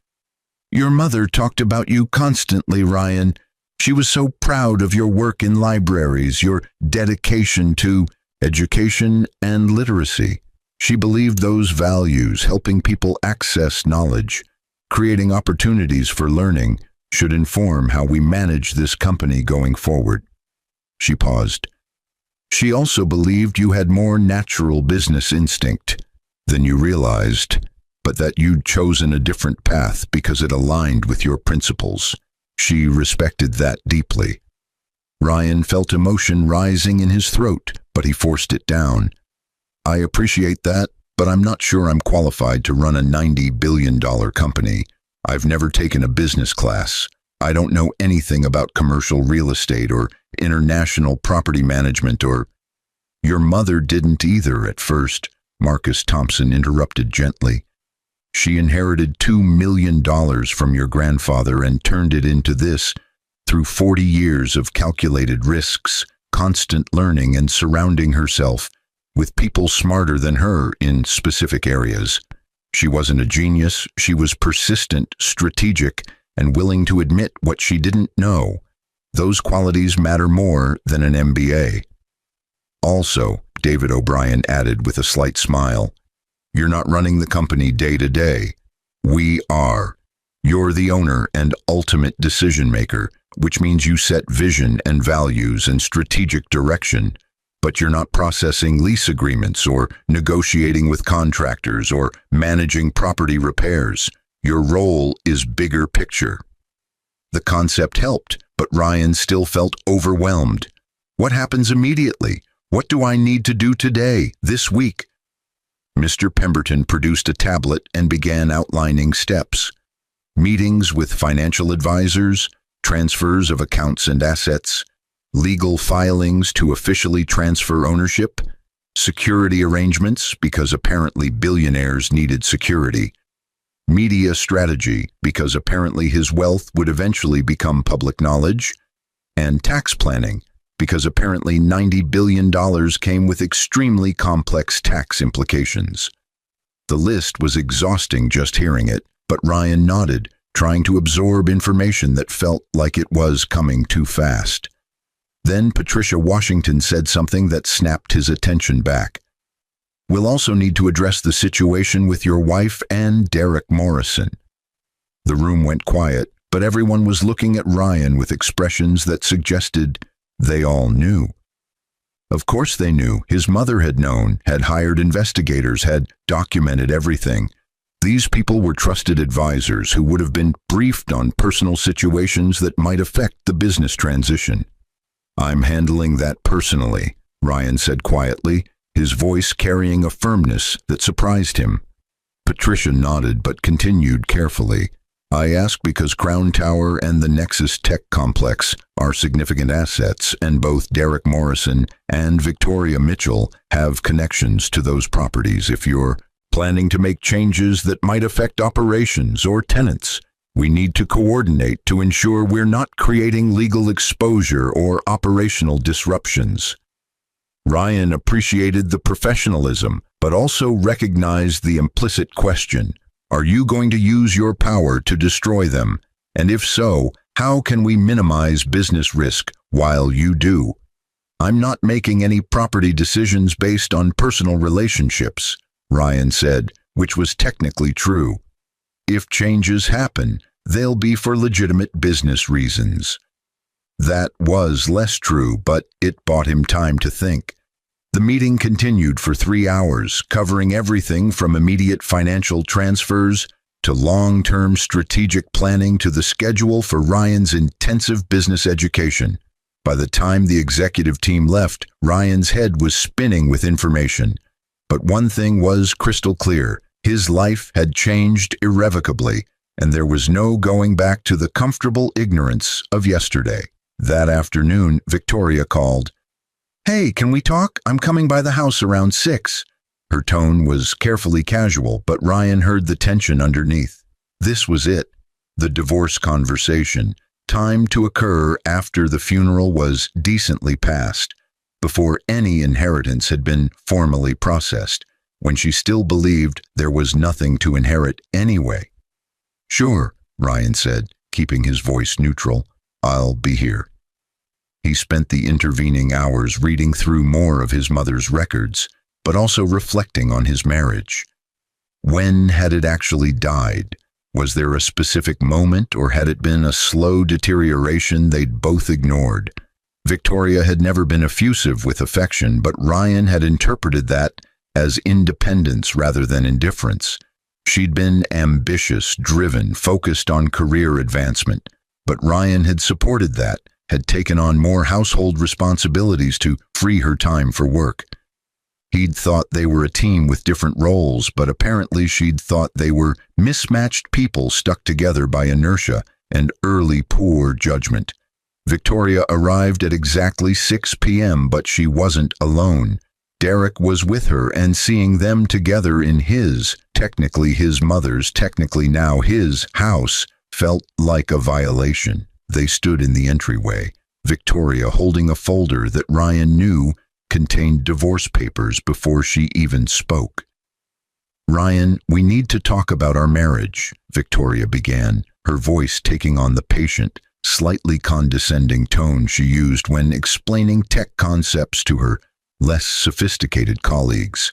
"Your mother talked about you constantly, Ryan. She was so proud of your work in libraries, your dedication to education and literacy. She believed those values, helping people access knowledge, creating opportunities for learning, should inform how we manage this company going forward." She paused. "She also believed you had more natural business instinct than you realized, but that you'd chosen a different path because it aligned with your principles. She respected that deeply." Ryan felt emotion rising in his throat, but he forced it down. "I appreciate that, but I'm not sure I'm qualified to run a $90 billion company. I've never taken a business class. I don't know anything about commercial real estate or international property management or—" "Your mother didn't either at first," Marcus Thompson interrupted gently. "She inherited $2 million from your grandfather and turned it into this through 40 years of calculated risks, constant learning, and surrounding herself with people smarter than her in specific areas. She wasn't a genius. She was persistent, strategic, and willing to admit what she didn't know. Those qualities matter more than an MBA. Also," David O'Brien added with a slight smile, "you're not running the company day to day. We are. You're the owner and ultimate decision maker, which means you set vision and values and strategic direction, but you're not processing lease agreements or negotiating with contractors or managing property repairs. Your role is bigger picture." The concept helped, but Ryan still felt overwhelmed. "What happens immediately? What do I need to do today, this week?" Mr. Pemberton produced a tablet and began outlining steps. Meetings with financial advisors, transfers of accounts and assets, legal filings to officially transfer ownership, security arrangements because apparently billionaires needed security, media strategy because apparently his wealth would eventually become public knowledge, and tax planning because apparently $90 billion came with extremely complex tax implications. The list was exhausting just hearing it, but Ryan nodded, trying to absorb information that felt like it was coming too fast. Then Patricia Washington said something that snapped his attention back. "We'll also need to address the situation with your wife and Derek Morrison." The room went quiet, but everyone was looking at Ryan with expressions that suggested they all knew. Of course they knew. His mother had known, had hired investigators, had documented everything. These people were trusted advisors who would have been briefed on personal situations that might affect the business transition. "I'm handling that personally," Ryan said quietly, his voice carrying a firmness that surprised him. Patricia nodded but continued carefully. "I ask because Crown Tower and the Nexus Tech Complex are significant assets, and both Derek Morrison and Victoria Mitchell have connections to those properties. If you're planning to make changes that might affect operations or tenants, we need to coordinate to ensure we're not creating legal exposure or operational disruptions." Ryan appreciated the professionalism, but also recognized the implicit question. Are you going to use your power to destroy them? And if so, how can we minimize business risk while you do? I'm not making any property decisions based on personal relationships, Ryan said, which was technically true. If changes happen, they'll be for legitimate business reasons. That was less true, but it bought him time to think. The meeting continued for 3 hours, covering everything from immediate financial transfers to long-term strategic planning to the schedule for Ryan's intensive business education. By the time the executive team left, Ryan's head was spinning with information. But one thing was crystal clear. His life had changed irrevocably, and there was no going back to the comfortable ignorance of yesterday. That afternoon, Victoria called. "Hey, can we talk? I'm coming by the house around 6. Her tone was carefully casual, but Ryan heard the tension underneath. This was it, the divorce conversation, timed to occur after the funeral was decently passed, before any inheritance had been formally processed, when she still believed there was nothing to inherit anyway. "Sure," Ryan said, keeping his voice neutral. "I'll be here." He spent the intervening hours reading through more of his mother's records, but also reflecting on his marriage. When had it actually died? Was there a specific moment, or had it been a slow deterioration they'd both ignored? Victoria had never been effusive with affection, but Ryan had interpreted that as independence rather than indifference. She'd been ambitious, driven, focused on career advancement, but Ryan had supported that, had taken on more household responsibilities to free her time for work. He'd thought they were a team with different roles, but apparently she'd thought they were mismatched people stuck together by inertia and early poor judgment. Victoria arrived at exactly 6 p.m., but she wasn't alone. Derek was with her, and seeing them together in his, technically his mother's, technically now his, house, felt like a violation. They stood in the entryway, Victoria holding a folder that Ryan knew contained divorce papers before she even spoke. "Ryan, we need to talk about our marriage," Victoria began, her voice taking on the patient, slightly condescending tone she used when explaining tech concepts to her less sophisticated colleagues.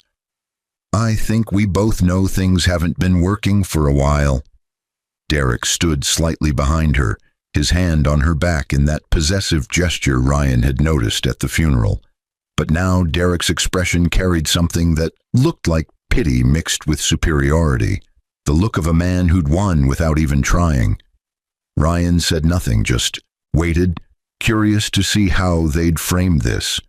"I think we both know things haven't been working for a while." Derek stood slightly behind her, his hand on her back in that possessive gesture Ryan had noticed at the funeral. But now Derek's expression carried something that looked like pity mixed with superiority, the look of a man who'd won without even trying. Ryan said nothing, just waited, curious to see how they'd frame this.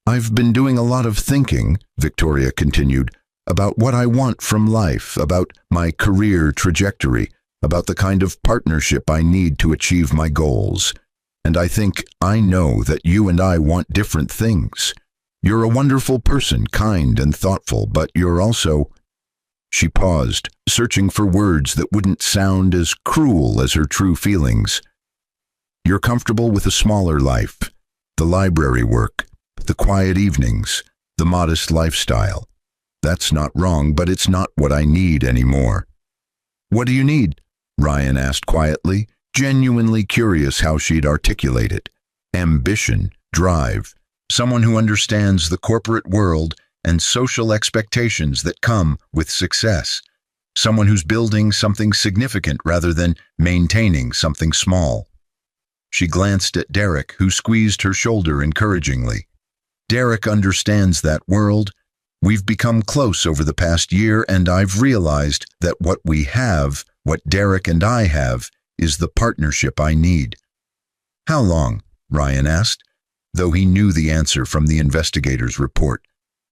"I've been doing a lot of thinking," Victoria continued, "about what I want from life, about my career trajectory, about the kind of partnership I need to achieve my goals. And I think I know that you and I want different things. You're a wonderful person, kind and thoughtful, but you're also—" She paused, searching for words that wouldn't sound as cruel as her true feelings. "You're comfortable with a smaller life, the library work, the quiet evenings, the modest lifestyle. That's not wrong, but it's not what I need anymore." "What do you need?" Ryan asked quietly, genuinely curious how she'd articulate it. "Ambition, drive, someone who understands the corporate world and social expectations that come with success. Someone who's building something significant rather than maintaining something small." She glanced at Derek, who squeezed her shoulder encouragingly. "Derek understands that world. We've become close over the past year, and I've realized that what we have, what Derek and I have, is the partnership I need." "How long?" Ryan asked, though he knew the answer from the investigator's report.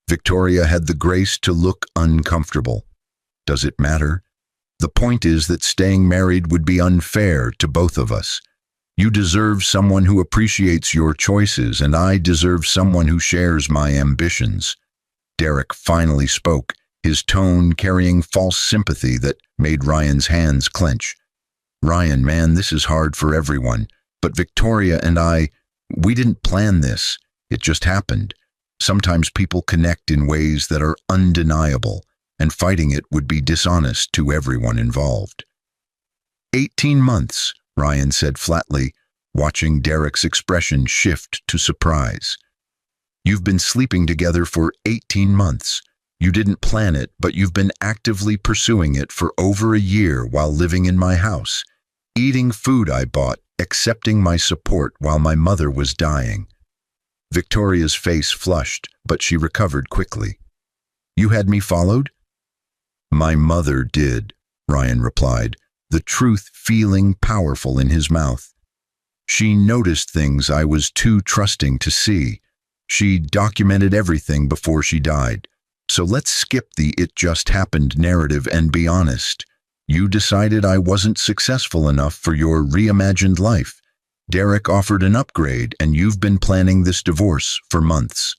Victoria had the grace to look uncomfortable. "Does it matter? The point is that staying married would be unfair to both of us. You deserve someone who appreciates your choices, and I deserve someone who shares my ambitions." Derek finally spoke, his tone carrying false sympathy that made Ryan's hands clench. "Ryan, man, this is hard for everyone, but Victoria and we didn't plan this. It just happened. Sometimes people connect in ways that are undeniable, and fighting it would be dishonest to everyone involved." 18 months, Ryan said flatly, watching Derek's expression shift to surprise. You've been sleeping together for 18 months. You didn't plan it, but you've been actively pursuing it for over a year while living in my house, eating food I bought, accepting my support while my mother was dying." Victoria's face flushed, but she recovered quickly. "You had me followed?" "My mother did," Ryan replied, the truth feeling powerful in his mouth. "She noticed things I was too trusting to see. She documented everything before she died. So let's skip the 'it just happened' narrative and be honest. You decided I wasn't successful enough for your reimagined life. Derek offered an upgrade, and you've been planning this divorce for months."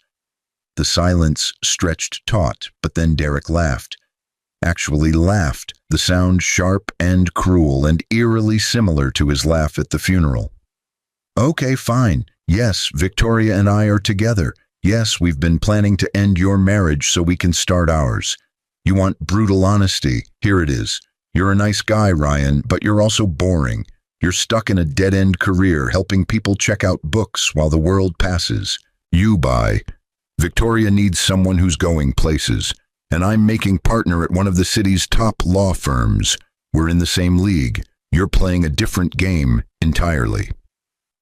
The silence stretched taut, but then Derek laughed. Actually laughed, the sound sharp and cruel and eerily similar to his laugh at the funeral. "Okay, fine. Yes, Victoria and I are together. Yes, we've been planning to end your marriage so we can start ours. You want brutal honesty? Here it is. You're a nice guy, Ryan, but you're also boring. You're stuck in a dead-end career helping people check out books while the world passes. You buy. Victoria needs someone who's going places, and I'm making partner at one of the city's top law firms. We're in the same league. You're playing a different game entirely."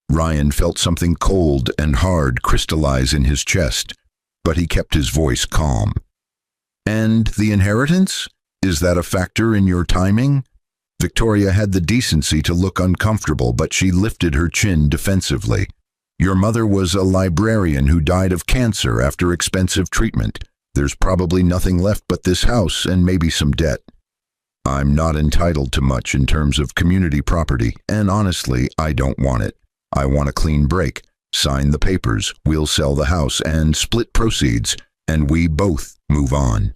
Ryan felt something cold and hard crystallize in his chest, but he kept his voice calm. "And the inheritance? Is that a factor in your timing?" Victoria had the decency to look uncomfortable, but she lifted her chin defensively. "Your mother was a librarian who died of cancer after expensive treatment. There's probably nothing left but this house and maybe some debt. I'm not entitled to much in terms of community property, and honestly, I don't want it. I want a clean break. Sign the papers, we'll sell the house and split proceeds, and we both move on."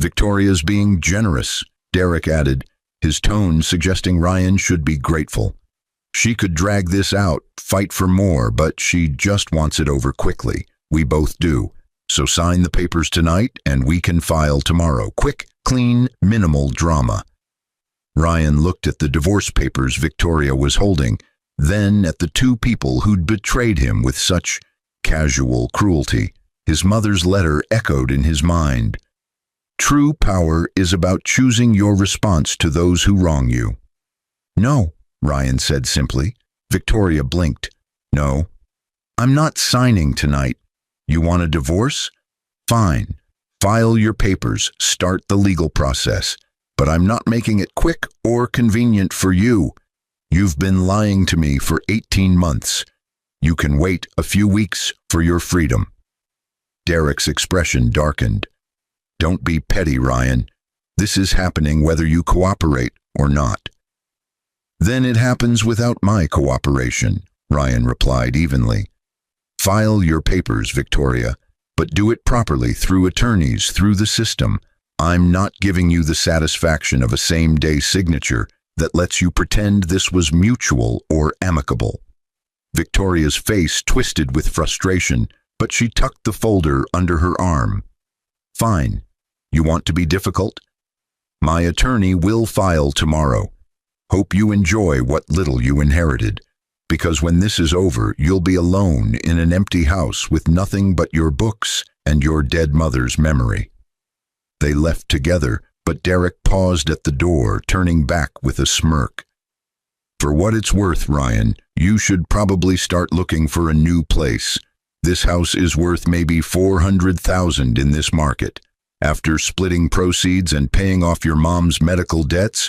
"Victoria's being generous," Derek added, his tone suggesting Ryan should be grateful. "She could drag this out, fight for more, but she just wants it over quickly. We both do. So sign the papers tonight and we can file tomorrow. Quick, clean, minimal drama." Ryan looked at the divorce papers Victoria was holding, then at the two people who'd betrayed him with such casual cruelty. His mother's letter echoed in his mind. "True power is about choosing your response to those who wrong you." "No," Ryan said simply. Victoria blinked. "No. I'm not signing tonight. You want a divorce? Fine. File your papers, start the legal process. But I'm not making it quick or convenient for you. You've been lying to me for 18 months. You can wait a few weeks for your freedom." Derek's expression darkened. "Don't be petty, Ryan. This is happening whether you cooperate or not." "Then it happens without my cooperation," Ryan replied evenly. "File your papers, Victoria, but do it properly through attorneys, through the system. I'm not giving you the satisfaction of a same-day signature that lets you pretend this was mutual or amicable." Victoria's face twisted with frustration, but she tucked the folder under her arm. "Fine. You want to be difficult? My attorney will file tomorrow. Hope you enjoy what little you inherited, because when this is over, you'll be alone in an empty house with nothing but your books and your dead mother's memory." They left together, but Derek paused at the door, turning back with a smirk. "For what it's worth, Ryan, you should probably start looking for a new place. This house is worth maybe $400,000 in this market. After splitting proceeds and paying off your mom's medical debts,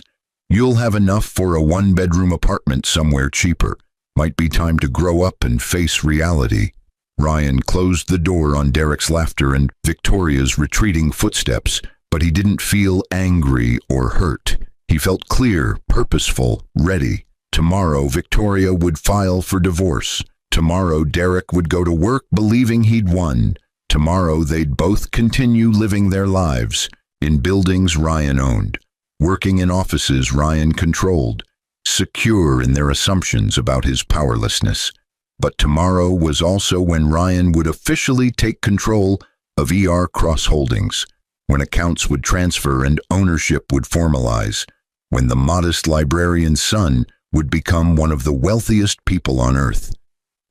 you'll have enough for a one-bedroom apartment somewhere cheaper. Might be time to grow up and face reality." Ryan closed the door on Derek's laughter and Victoria's retreating footsteps, but he didn't feel angry or hurt. He felt clear, purposeful, ready. Tomorrow, Victoria would file for divorce. Tomorrow, Derek would go to work believing he'd won. Tomorrow, they'd both continue living their lives in buildings Ryan owned, working in offices Ryan controlled, secure in their assumptions about his powerlessness. But tomorrow was also when Ryan would officially take control of ER Cross Holdings, when accounts would transfer and ownership would formalize, when the modest librarian's son would become one of the wealthiest people on earth.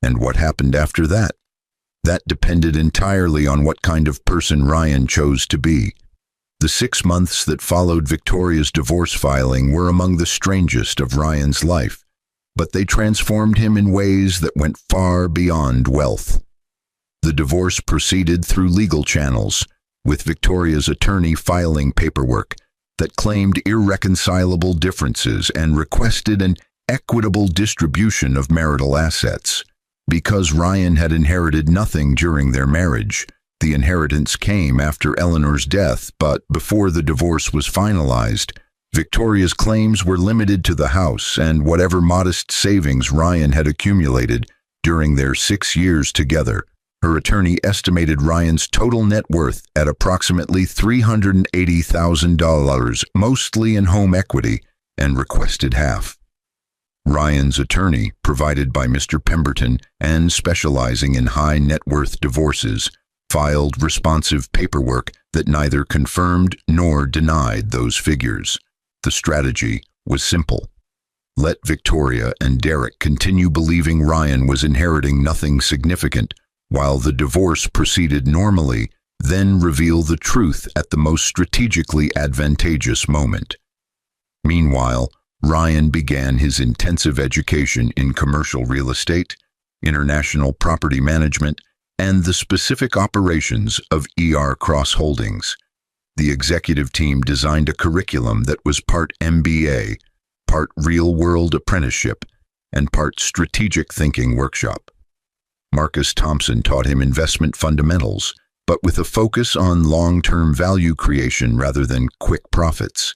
And what happened after that? That depended entirely on what kind of person Ryan chose to be. The 6 months that followed Victoria's divorce filing were among the strangest of Ryan's life, but they transformed him in ways that went far beyond wealth. The divorce proceeded through legal channels, with Victoria's attorney filing paperwork that claimed irreconcilable differences and requested an equitable distribution of marital assets. Because Ryan had inherited nothing during their marriage, the inheritance came after Eleanor's death, but before the divorce was finalized, Victoria's claims were limited to the house and whatever modest savings Ryan had accumulated during their 6 years together. Her attorney estimated Ryan's total net worth at approximately $380,000, mostly in home equity, and requested half. Ryan's attorney, provided by Mr. Pemberton and specializing in high net worth divorces, filed responsive paperwork that neither confirmed nor denied those figures. The strategy was simple. Let Victoria and Derek continue believing Ryan was inheriting nothing significant, while the divorce proceeded normally, then reveal the truth at the most strategically advantageous moment. Meanwhile, Ryan began his intensive education in commercial real estate, international property management, and the specific operations of Cross Holdings. The executive team designed a curriculum that was part MBA, part real-world apprenticeship, and part strategic thinking workshop. Marcus Thompson taught him investment fundamentals, but with a focus on long-term value creation rather than quick profits.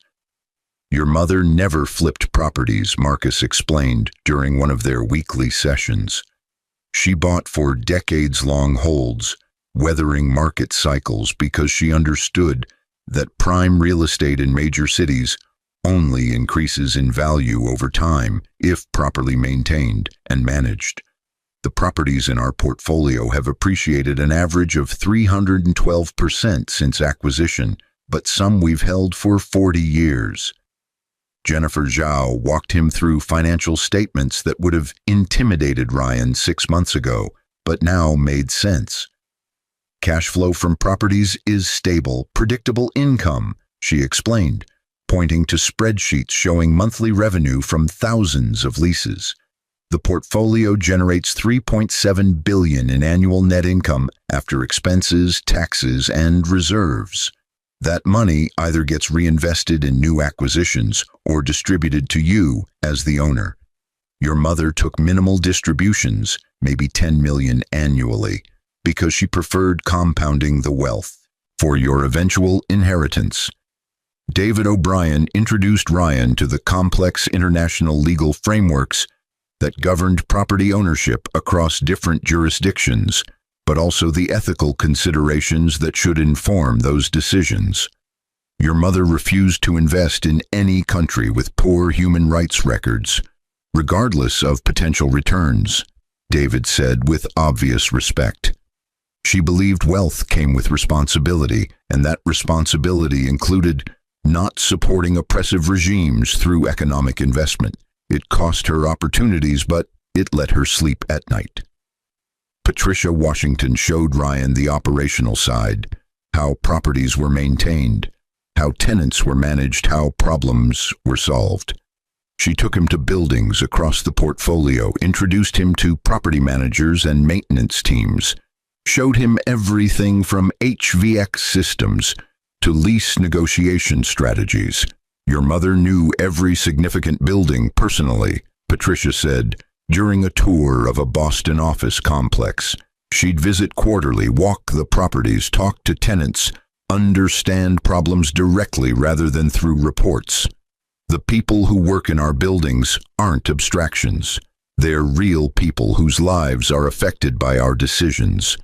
Your mother never flipped properties, Marcus explained during one of their weekly sessions. She bought for decades-long holds, weathering market cycles because she understood that prime real estate in major cities only increases in value over time if properly maintained and managed. The properties in our portfolio have appreciated an average of 312% since acquisition, but some we've held for 40 years. Jennifer Zhao walked him through financial statements that would have intimidated Ryan 6 months ago, but now made sense. Cash flow from properties is stable, predictable income, she explained, pointing to spreadsheets showing monthly revenue from thousands of leases. The portfolio generates $3.7 billion in annual net income after expenses, taxes, and reserves. That money either gets reinvested in new acquisitions or distributed to you as the owner. Your mother took minimal distributions, maybe $10 million annually, because she preferred compounding the wealth for your eventual inheritance. David O'Brien introduced Ryan to the complex international legal frameworks that governed property ownership across different jurisdictions, but also the ethical considerations that should inform those decisions. Your mother refused to invest in any country with poor human rights records, regardless of potential returns, David said with obvious respect. She believed wealth came with responsibility, and that responsibility included not supporting oppressive regimes through economic investment. It cost her opportunities, but it let her sleep at night. Patricia Washington showed Ryan the operational side, how properties were maintained, how tenants were managed, how problems were solved. She took him to buildings across the portfolio, introduced him to property managers and maintenance teams, showed him everything from HVAC systems to lease negotiation strategies. Your mother knew every significant building personally, Patricia said, during a tour of a Boston office complex. She'd visit quarterly, walk the properties, talk to tenants, understand problems directly rather than through reports. The people who work in our buildings aren't abstractions. They're real people whose lives are affected by our decisions.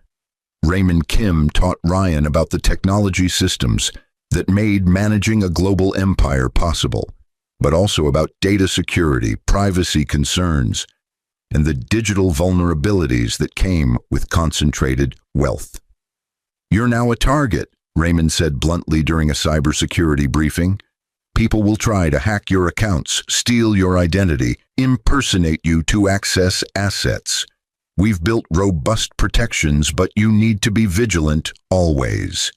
Raymond Kim taught Ryan about the technology systems that made managing a global empire possible, but also about data security, privacy concerns, and the digital vulnerabilities that came with concentrated wealth. You're now a target, Raymond said bluntly during a cybersecurity briefing. People will try to hack your accounts, steal your identity, impersonate you to access assets. We've built robust protections, but you need to be vigilant always.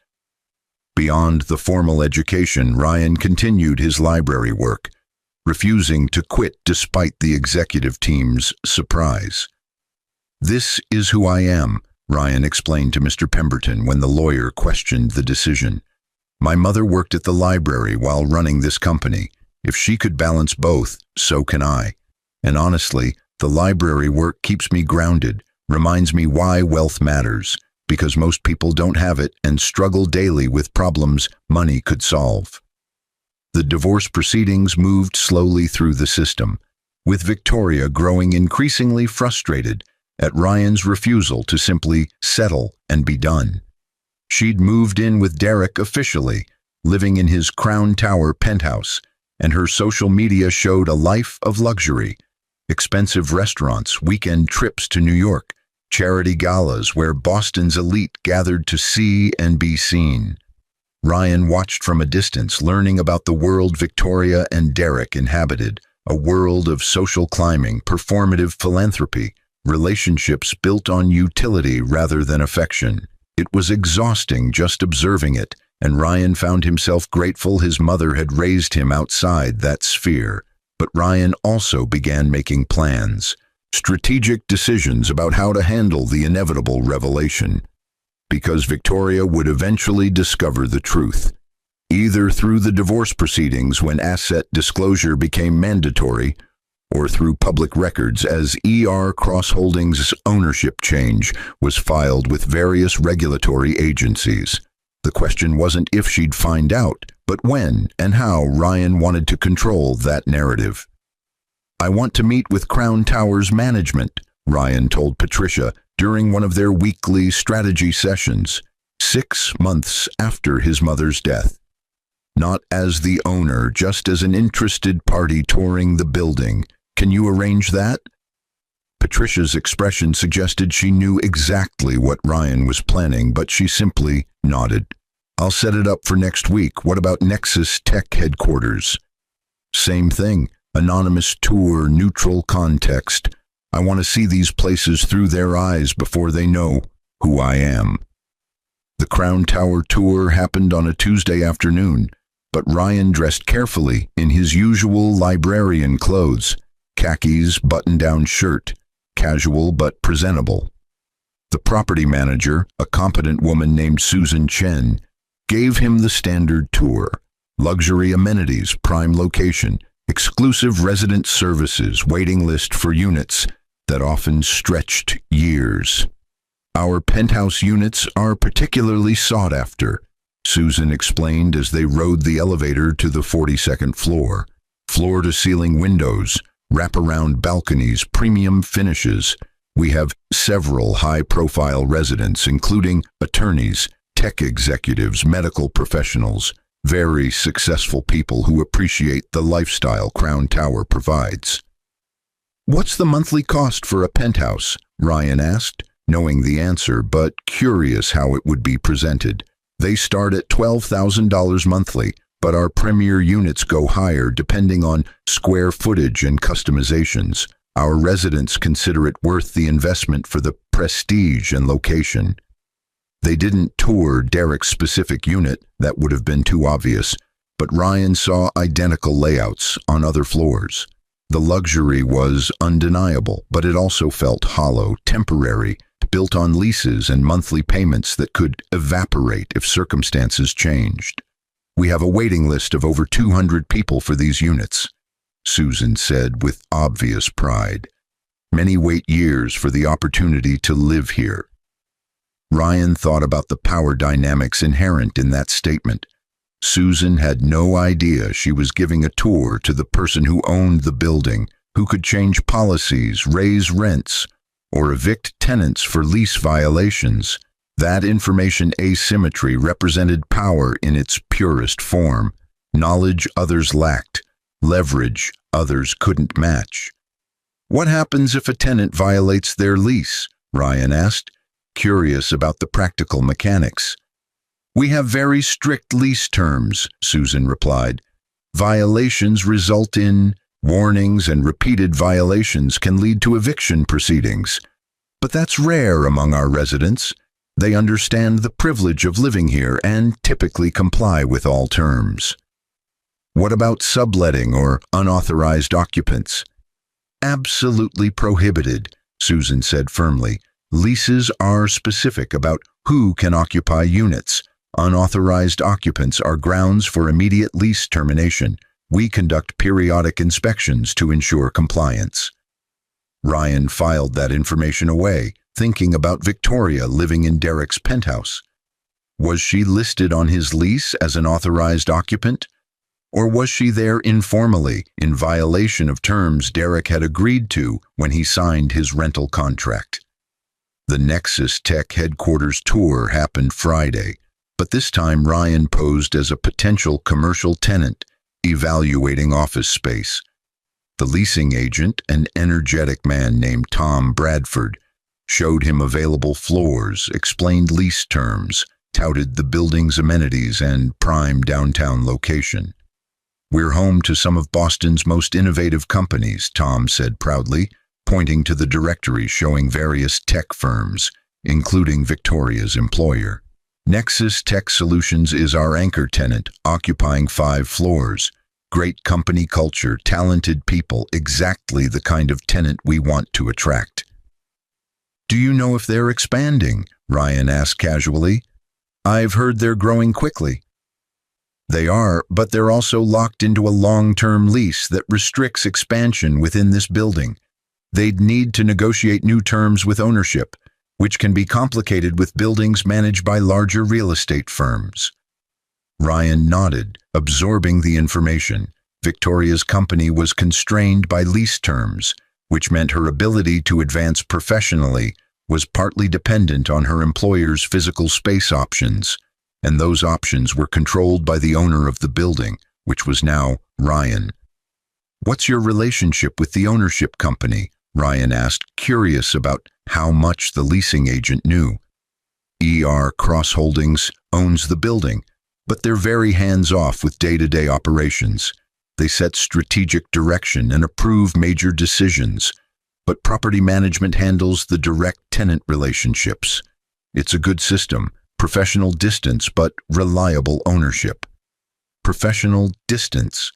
Beyond the formal education, Ryan continued his library work, refusing to quit despite the executive team's surprise. "This is who I am," Ryan explained to Mr. Pemberton when the lawyer questioned the decision. "My mother worked at the library while running this company. If she could balance both, so can I. And honestly, the library work keeps me grounded, reminds me why wealth matters, because most people don't have it and struggle daily with problems money could solve." The divorce proceedings moved slowly through the system, with Victoria growing increasingly frustrated at Ryan's refusal to simply settle and be done. She'd moved in with Derek officially, living in his Crown Tower penthouse, and her social media showed a life of luxury: expensive restaurants, weekend trips to New York, charity galas where Boston's elite gathered to see and be seen. Ryan watched from a distance, learning about the world Victoria and Derek inhabited, a world of social climbing, performative philanthropy, relationships built on utility rather than affection. It was exhausting just observing it, and Ryan found himself grateful his mother had raised him outside that sphere. But Ryan also began making plans, strategic decisions about how to handle the inevitable revelation, because Victoria would eventually discover the truth, either through the divorce proceedings when asset disclosure became mandatory, or through public records as Cross Holdings' ownership change was filed with various regulatory agencies. The question wasn't if she'd find out, but when and how Ryan wanted to control that narrative. "I want to meet with Crown Tower's management," Ryan told Patricia during one of their weekly strategy sessions, 6 months after his mother's death. "Not as the owner, just as an interested party touring the building. Can you arrange that?" Patricia's expression suggested she knew exactly what Ryan was planning, but she simply nodded. "I'll set it up for next week. What about Nexus Tech headquarters?" "Same thing. Anonymous tour, neutral context. I want to see these places through their eyes before they know who I am." The Crown Tower tour happened on a Tuesday afternoon, but Ryan dressed carefully in his usual librarian clothes, khakis, button-down shirt, casual but presentable. The property manager, a competent woman named Susan Chen, gave him the standard tour: luxury amenities, prime location, exclusive resident services, waiting list for units that often stretched years. "Our penthouse units are particularly sought after," Susan explained as they rode the elevator to the 42nd floor. "Floor-to-ceiling windows, wraparound balconies, premium finishes. We have several high-profile residents, including attorneys, tech executives, medical professionals, very successful people who appreciate the lifestyle Crown Tower provides." "What's the monthly cost for a penthouse?" Ryan asked, knowing the answer but curious how it would be presented. "They start at $12,000 monthly, but our premier units go higher depending on square footage and customizations. Our residents consider it worth the investment for the prestige and location." They didn't tour Derek's specific unit, that would have been too obvious, but Ryan saw identical layouts on other floors. The luxury was undeniable, but it also felt hollow, temporary, built on leases and monthly payments that could evaporate if circumstances changed. "We have a waiting list of over 200 people for these units," Susan said with obvious pride. "Many wait years for the opportunity to live here." Ryan thought about the power dynamics inherent in that statement. Susan had no idea she was giving a tour to the person who owned the building, who could change policies, raise rents, or evict tenants for lease violations. That information asymmetry represented power in its purest form: knowledge others lacked, leverage others couldn't match. "What happens if a tenant violates their lease?" Ryan asked, curious about the practical mechanics. "We have very strict lease terms," Susan replied. "Violations result in warnings, and repeated violations can lead to eviction proceedings. But that's rare among our residents. They understand the privilege of living here and typically comply with all terms. What about subletting or unauthorized occupants? Absolutely prohibited, Susan said firmly. Leases are specific about who can occupy units. Unauthorized occupants are grounds for immediate lease termination. We conduct periodic inspections to ensure compliance. Ryan filed that information away, thinking about Victoria living in Derek's penthouse. Was she listed on his lease as an authorized occupant? Or was she there informally, in violation of terms Derek had agreed to when he signed his rental contract? The Nexus Tech headquarters tour happened Friday, but this time Ryan posed as a potential commercial tenant, evaluating office space. The leasing agent, an energetic man named Tom Bradford, showed him available floors, explained lease terms, touted the building's amenities and prime downtown location. "We're home to some of Boston's most innovative companies," Tom said proudly, pointing to the directory showing various tech firms, including Victoria's employer. "Nexus Tech Solutions is our anchor tenant, occupying 5 floors. Great company culture, talented people, exactly the kind of tenant we want to attract." "Do you know if they're expanding?" Ryan asked casually. "I've heard they're growing quickly." "They are, but they're also locked into a long-term lease that restricts expansion within this building. They'd need to negotiate new terms with ownership, which can be complicated with buildings managed by larger real estate firms." Ryan nodded, absorbing the information. Victoria's company was constrained by lease terms, which meant her ability to advance professionally was partly dependent on her employer's physical space options, and those options were controlled by the owner of the building, which was now Ryan. "What's your relationship with the ownership company?" Ryan asked, curious about how much the leasing agent knew. "ER Cross Holdings owns the building, but they're very hands-off with day-to-day operations. They set strategic direction and approve major decisions, but property management handles the direct tenant relationships. It's a good system, professional distance, but reliable ownership." Professional distance.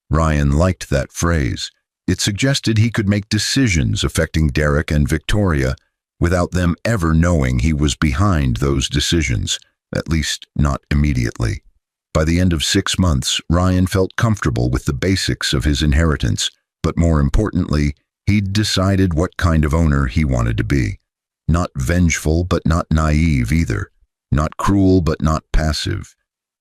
Ryan liked that phrase. It suggested he could make decisions affecting Derek and Victoria without them ever knowing he was behind those decisions, at least not immediately. By the end of 6 months, Ryan felt comfortable with the basics of his inheritance, but more importantly, he'd decided what kind of owner he wanted to be. Not vengeful, but not naive either. Not cruel, but not passive.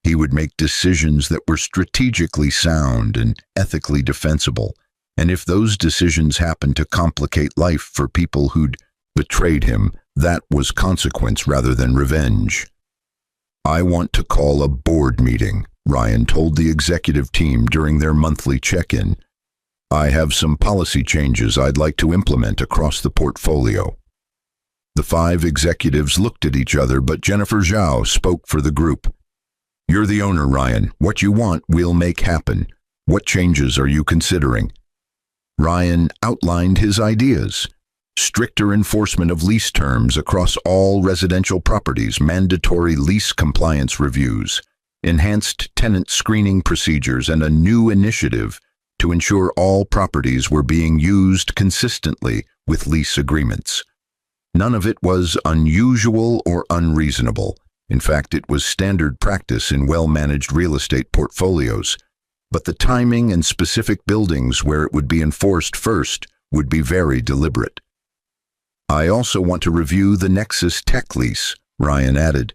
He would make decisions that were strategically sound and ethically defensible, and if those decisions happened to complicate life for people who'd betrayed him, that was consequence rather than revenge. "I want to call a board meeting," Ryan told the executive team during their monthly check-in. "I have some policy changes I'd like to implement across the portfolio." The 5 executives looked at each other, but Jennifer Zhao spoke for the group. "You're the owner, Ryan. What you want, we'll make happen. What changes are you considering?" Ryan outlined his ideas. Stricter enforcement of lease terms across all residential properties, mandatory lease compliance reviews, enhanced tenant screening procedures, and a new initiative to ensure all properties were being used consistently with lease agreements. None of it was unusual or unreasonable. In fact, it was standard practice in well-managed real estate portfolios. But the timing and specific buildings where it would be enforced first would be very deliberate. "I also want to review the Nexus Tech lease," Ryan added.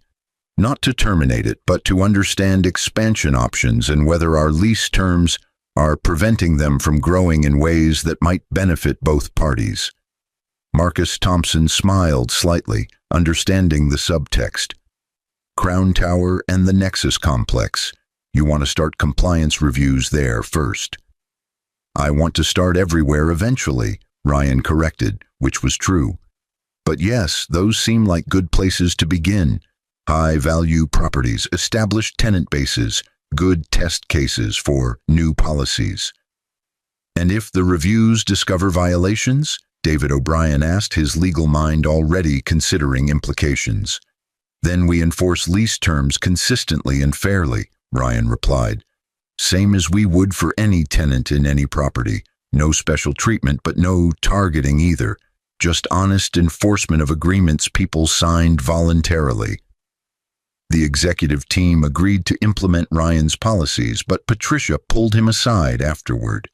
"Not to terminate it, but to understand expansion options and whether our lease terms are preventing them from growing in ways that might benefit both parties." Marcus Thompson smiled slightly, understanding the subtext. "Crown Tower and the Nexus Complex. You want to start compliance reviews there first." "I want to start everywhere eventually," Ryan corrected, which was true. "But yes, those seem like good places to begin. High-value properties, established tenant bases, good test cases for new policies." "And if the reviews discover violations?" David O'Brien asked, his legal mind already considering implications. Then we enforce lease terms consistently and fairly, Ryan replied. Same as we would for any tenant in any property. No special treatment, but no targeting either. Just honest enforcement of agreements people signed voluntarily. The executive team agreed to implement Ryan's policies, but Patricia pulled him aside afterward.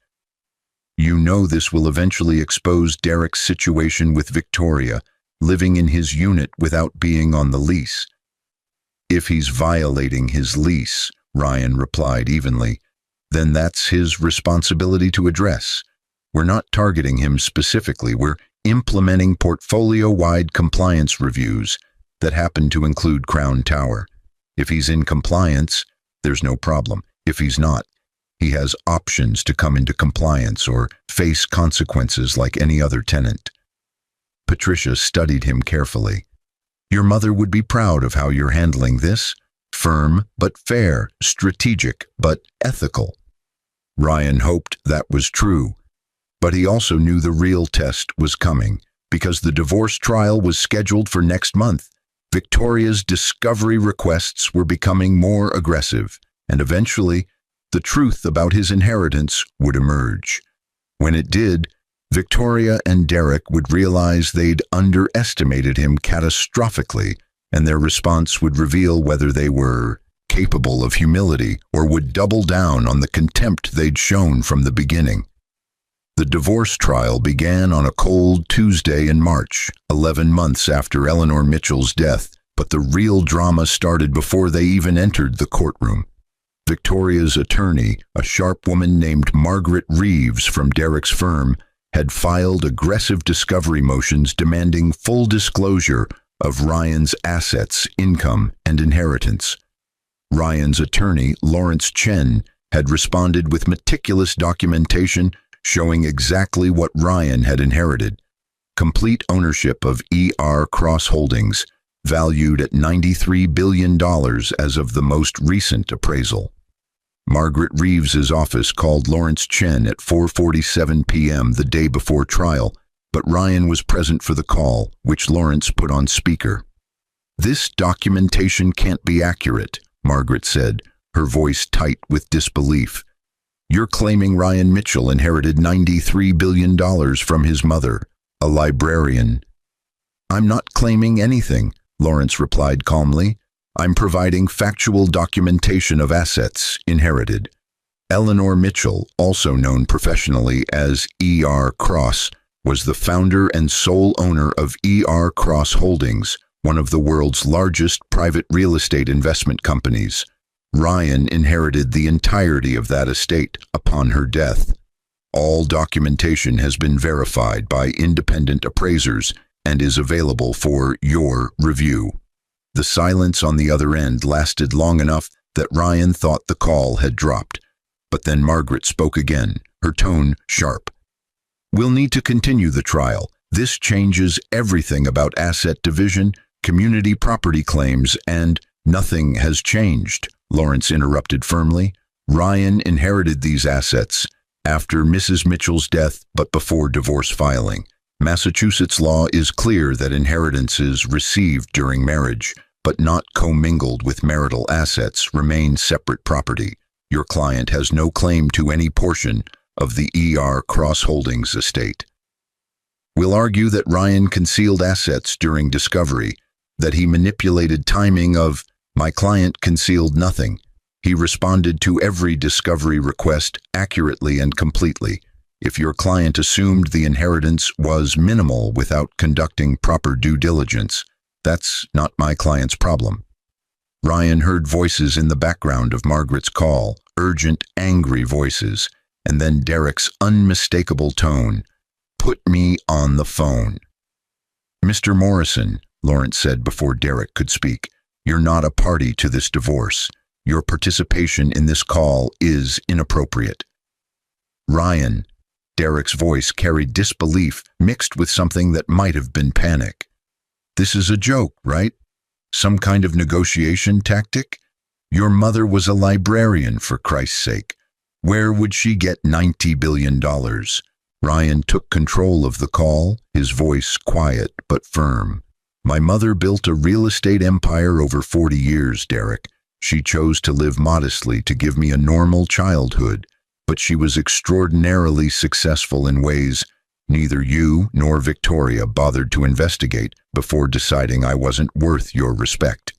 You know this will eventually expose Derek's situation with Victoria, living in his unit without being on the lease. If he's violating his lease, Ryan replied evenly, then that's his responsibility to address. We're not targeting him specifically, we're implementing portfolio-wide compliance reviews that happen to include Crown Tower. If he's in compliance, there's no problem. If he's not, he has options to come into compliance or face consequences like any other tenant. Patricia studied him carefully. Your mother would be proud of how you're handling this. Firm but fair, strategic but ethical. Ryan hoped that was true, but he also knew the real test was coming because the divorce trial was scheduled for next month. Victoria's discovery requests were becoming more aggressive, and eventually, the truth about his inheritance would emerge. When it did, Victoria and Derek would realize they'd underestimated him catastrophically, and their response would reveal whether they were capable of humility or would double down on the contempt they'd shown from the beginning. The divorce trial began on a cold Tuesday in March, 11 months after Eleanor Mitchell's death, but the real drama started before they even entered the courtroom. Victoria's attorney, a sharp woman named Margaret Reeves from Derek's firm, had filed aggressive discovery motions demanding full disclosure of Ryan's assets, income, and inheritance. Ryan's attorney, Lawrence Chen, had responded with meticulous documentation showing exactly what Ryan had inherited. Complete ownership of ER Cross Holdings, valued at $93 billion as of the most recent appraisal. Margaret Reeves's office called Lawrence Chen at 4:47 p.m. the day before trial, but Ryan was present for the call, which Lawrence put on speaker. This documentation can't be accurate, Margaret said, her voice tight with disbelief. You're claiming Ryan Mitchell inherited $93 billion from his mother, a librarian. I'm not claiming anything, Lawrence replied calmly. I'm providing factual documentation of assets inherited. Eleanor Mitchell, also known professionally as ER Cross, was the founder and sole owner of ER Cross Holdings, one of the world's largest private real estate investment companies. Ryan inherited the entirety of that estate upon her death. All documentation has been verified by independent appraisers and is available for your review. The silence on the other end lasted long enough that Ryan thought the call had dropped. But then Margaret spoke again, her tone sharp. We'll need to continue the trial. This changes everything about asset division, community property claims, and nothing has changed, Lawrence interrupted firmly. Ryan inherited these assets after Mrs. Mitchell's death, but before divorce filing. Massachusetts law is clear that inheritances received during marriage, but not commingled with marital assets, remain separate property. Your client has no claim to any portion of the ER Cross Holdings estate. We'll argue that Ryan concealed assets during discovery, that he manipulated timing of, my client concealed nothing. He responded to every discovery request accurately and completely. If your client assumed the inheritance was minimal without conducting proper due diligence, that's not my client's problem. Ryan heard voices in the background of Margaret's call, urgent, angry voices, and then Derek's unmistakable tone. Put me on the phone. Mr. Morrison, Lawrence said before Derek could speak, you're not a party to this divorce. Your participation in this call is inappropriate. Ryan, Derek's voice carried disbelief mixed with something that might have been panic. This is a joke, right? Some kind of negotiation tactic? Your mother was a librarian, for Christ's sake. Where would she get $90 billion? Ryan took control of the call, his voice quiet but firm. My mother built a real estate empire over 40 years, Derek. She chose to live modestly to give me a normal childhood, but she was extraordinarily successful in ways neither you nor Victoria bothered to investigate before deciding I wasn't worth your respect.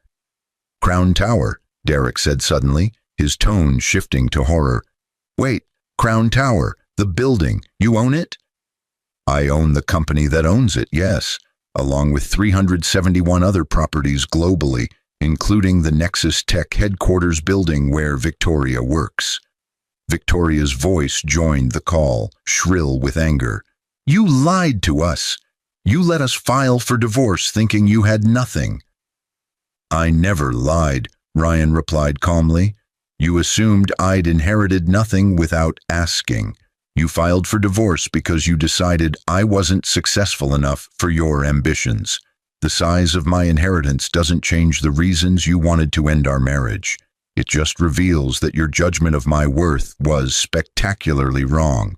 Crown Tower, Derek said suddenly, his tone shifting to horror. Wait, Crown Tower, the building, you own it? I own the company that owns it, yes, along with 371 other properties globally, including the Nexus Tech headquarters building where Victoria works. Victoria's voice joined the call, shrill with anger. You lied to us. You let us file for divorce thinking you had nothing. I never lied, Ryan replied calmly. You assumed I'd inherited nothing without asking. You filed for divorce because you decided I wasn't successful enough for your ambitions. The size of my inheritance doesn't change the reasons you wanted to end our marriage. It just reveals that your judgment of my worth was spectacularly wrong.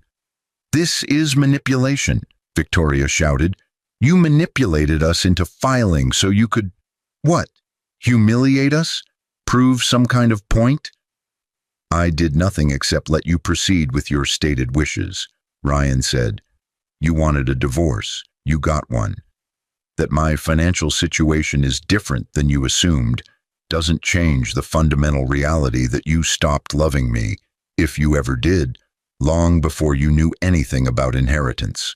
This is manipulation, Victoria shouted. You manipulated us into filing so you could, what, humiliate us? Prove some kind of point? I did nothing except let you proceed with your stated wishes, Ryan said. You wanted a divorce. You got one. That my financial situation is different than you assumed doesn't change the fundamental reality that you stopped loving me, if you ever did, long before you knew anything about inheritance.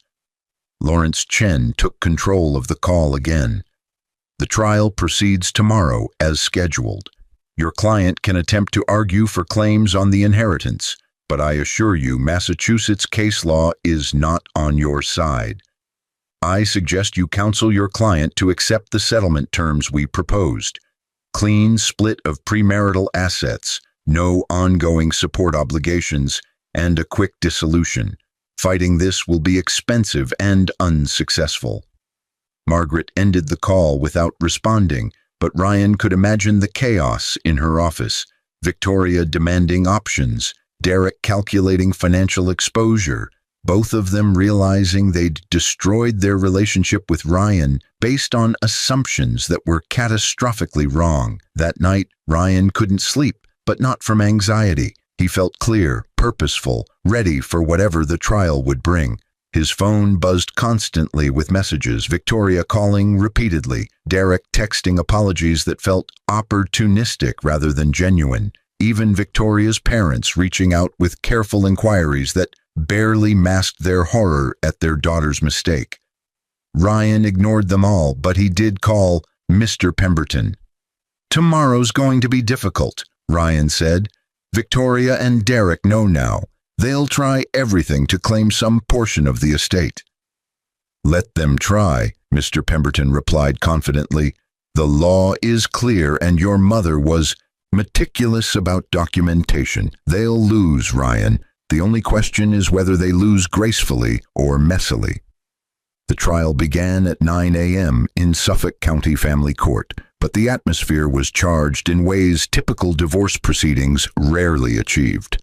Lawrence Chen took control of the call again. The trial proceeds tomorrow as scheduled. Your client can attempt to argue for claims on the inheritance, but I assure you Massachusetts case law is not on your side. I suggest you counsel your client to accept the settlement terms we proposed. Clean split of premarital assets, no ongoing support obligations, and a quick dissolution. Fighting this will be expensive and unsuccessful. Margaret ended the call without responding, but Ryan could imagine the chaos in her office. Victoria demanding options, Derek calculating financial exposure, both of them realizing they'd destroyed their relationship with Ryan based on assumptions that were catastrophically wrong. That night, Ryan couldn't sleep, but not from anxiety. He felt clear, purposeful, ready for whatever the trial would bring. His phone buzzed constantly with messages, Victoria calling repeatedly, Derek texting apologies that felt opportunistic rather than genuine, even Victoria's parents reaching out with careful inquiries that barely masked their horror at their daughter's mistake. Ryan ignored them all, but he did call Mr. Pemberton. Tomorrow's going to be difficult, Ryan said. Victoria and Derek know now. They'll try everything to claim some portion of the estate. Let them try, Mr. Pemberton replied confidently. The law is clear and your mother was meticulous about documentation. They'll lose, Ryan. The only question is whether they lose gracefully or messily. The trial began at 9 a.m. in Suffolk County Family Court, but the atmosphere was charged in ways typical divorce proceedings rarely achieved.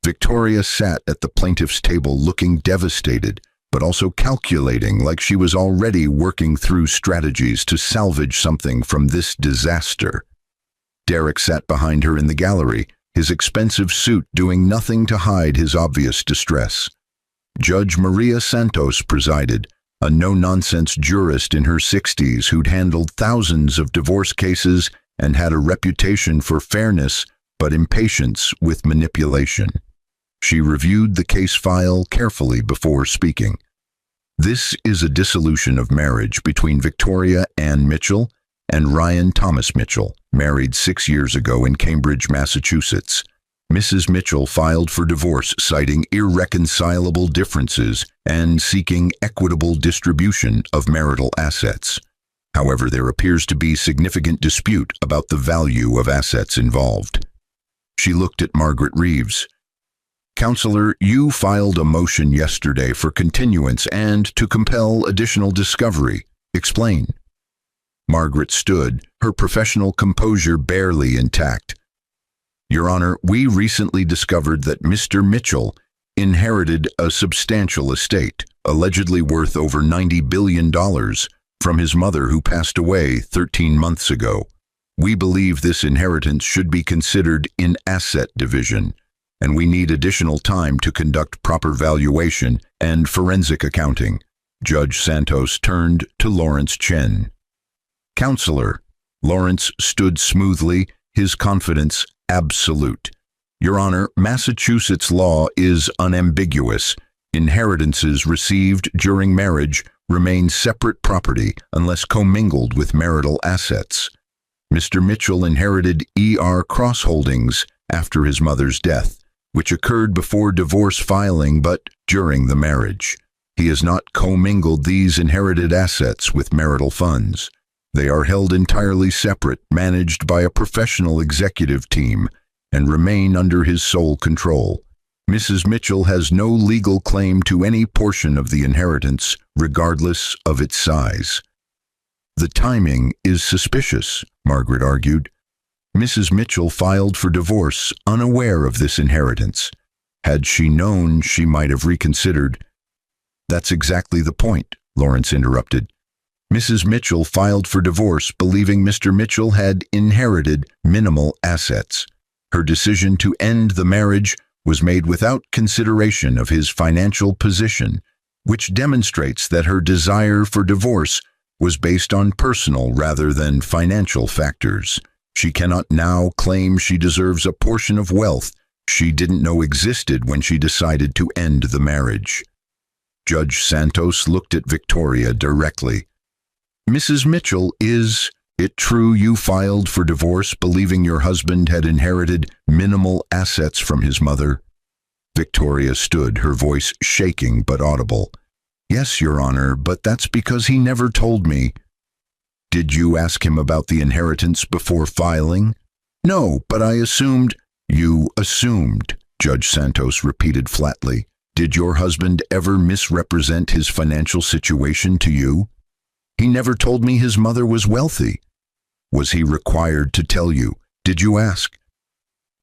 Victoria sat at the plaintiff's table looking devastated, but also calculating like she was already working through strategies to salvage something from this disaster. Derek sat behind her in the gallery, his expensive suit doing nothing to hide his obvious distress. Judge Maria Santos presided, a no-nonsense jurist in her 60s who'd handled thousands of divorce cases and had a reputation for fairness but impatience with manipulation. She reviewed the case file carefully before speaking. This is a dissolution of marriage between Victoria Ann Mitchell and Ryan Thomas Mitchell, married 6 years ago in Cambridge, Massachusetts. Mrs. Mitchell filed for divorce citing irreconcilable differences and seeking equitable distribution of marital assets. However, there appears to be significant dispute about the value of assets involved. She looked at Margaret Reeves. Counselor, you filed a motion yesterday for continuance and to compel additional discovery. Explain. Margaret stood, her professional composure barely intact. Your Honor, we recently discovered that Mr. Mitchell inherited a substantial estate, allegedly worth over $90 billion, from his mother who passed away 13 months ago. We believe this inheritance should be considered in asset division, and we need additional time to conduct proper valuation and forensic accounting. Judge Santos turned to Lawrence Chen. Counselor. Lawrence stood smoothly, his confidence absolute. Your Honor, Massachusetts law is unambiguous. Inheritances received during marriage remain separate property unless commingled with marital assets. Mr. Mitchell inherited E.R. Cross Holdings after his mother's death, which occurred before divorce filing but during the marriage. He has not commingled these inherited assets with marital funds. They are held entirely separate, managed by a professional executive team, and remain under his sole control. Mrs. Mitchell has no legal claim to any portion of the inheritance, regardless of its size. The timing is suspicious, Margaret argued. Mrs. Mitchell filed for divorce unaware of this inheritance. Had she known, she might have reconsidered. That's exactly the point, Lawrence interrupted. Mrs. Mitchell filed for divorce believing Mr. Mitchell had inherited minimal assets. Her decision to end the marriage was made without consideration of his financial position, which demonstrates that her desire for divorce was based on personal rather than financial factors. She cannot now claim she deserves a portion of wealth she didn't know existed when she decided to end the marriage. Judge Santos looked at Victoria directly. Mrs. Mitchell, is it true you filed for divorce believing your husband had inherited minimal assets from his mother? Victoria stood, her voice shaking but audible. Yes, Your Honor, but that's because he never told me. Did you ask him about the inheritance before filing? No, but I assumed. You assumed, Judge Santos repeated flatly. Did your husband ever misrepresent his financial situation to you? He never told me his mother was wealthy. Was he required to tell you? Did you ask?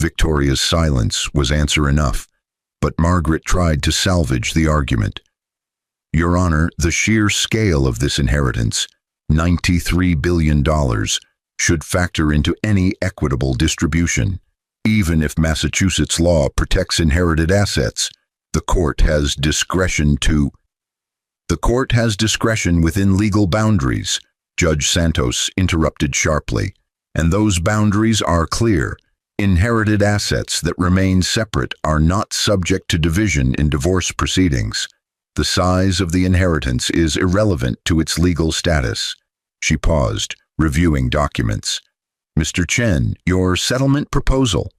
Victoria's silence was answer enough, but Margaret tried to salvage the argument. Your Honor, the sheer scale of this inheritance, $93 billion, should factor into any equitable distribution. Even if Massachusetts law protects inherited assets, the court has discretion within legal boundaries, Judge Santos interrupted sharply, and those boundaries are clear. Inherited assets that remain separate are not subject to division in divorce proceedings. The size of the inheritance is irrelevant to its legal status. She paused, reviewing documents. Mr. Chen, your settlement proposal.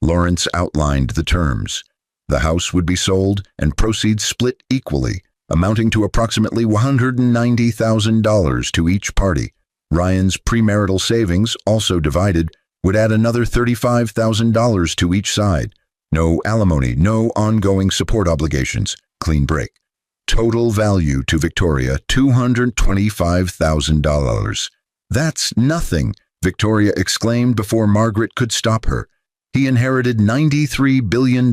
Lawrence outlined the terms. The house would be sold and proceeds split equally, amounting to approximately $190,000 to each party. Ryan's premarital savings, also divided, would add another $35,000 to each side. No alimony, no ongoing support obligations. Clean break. Total value to Victoria, $225,000. That's nothing, Victoria exclaimed before Margaret could stop her. He inherited $93 billion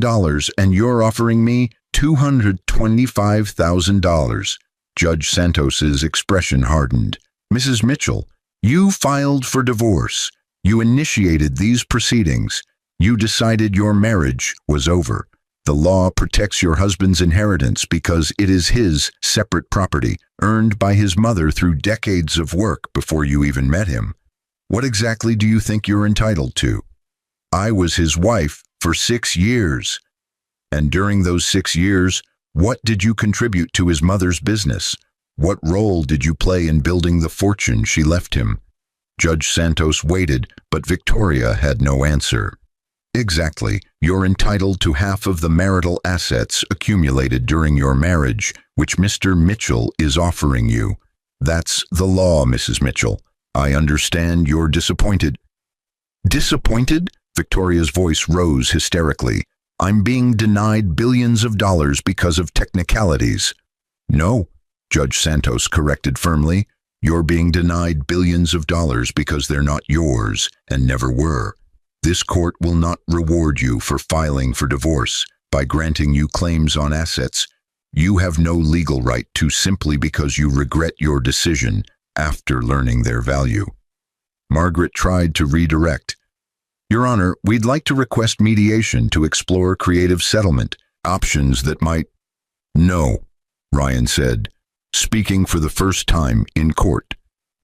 and you're offering me $225,000. Judge Santos's expression hardened. Mrs. Mitchell, you filed for divorce. You initiated these proceedings. You decided your marriage was over. The law protects your husband's inheritance because it is his separate property, earned by his mother through decades of work before you even met him. What exactly do you think you're entitled to? I was his wife for 6 years. And during those 6 years, what did you contribute to his mother's business? What role did you play in building the fortune she left him? Judge Santos waited, but Victoria had no answer. Exactly. You're entitled to half of the marital assets accumulated during your marriage, which Mr. Mitchell is offering you. That's the law, Mrs. Mitchell. I understand you're disappointed. Disappointed? Victoria's voice rose hysterically. I'm being denied billions of dollars because of technicalities. No, Judge Santos corrected firmly. You're being denied billions of dollars because they're not yours and never were. This court will not reward you for filing for divorce. by granting you claims on assets you have no legal right to simply because you regret your decision after learning their value. Margaret tried to redirect. Your Honor, we'd like to request mediation to explore creative settlement, options that might... No, Ryan said, speaking for the first time in court.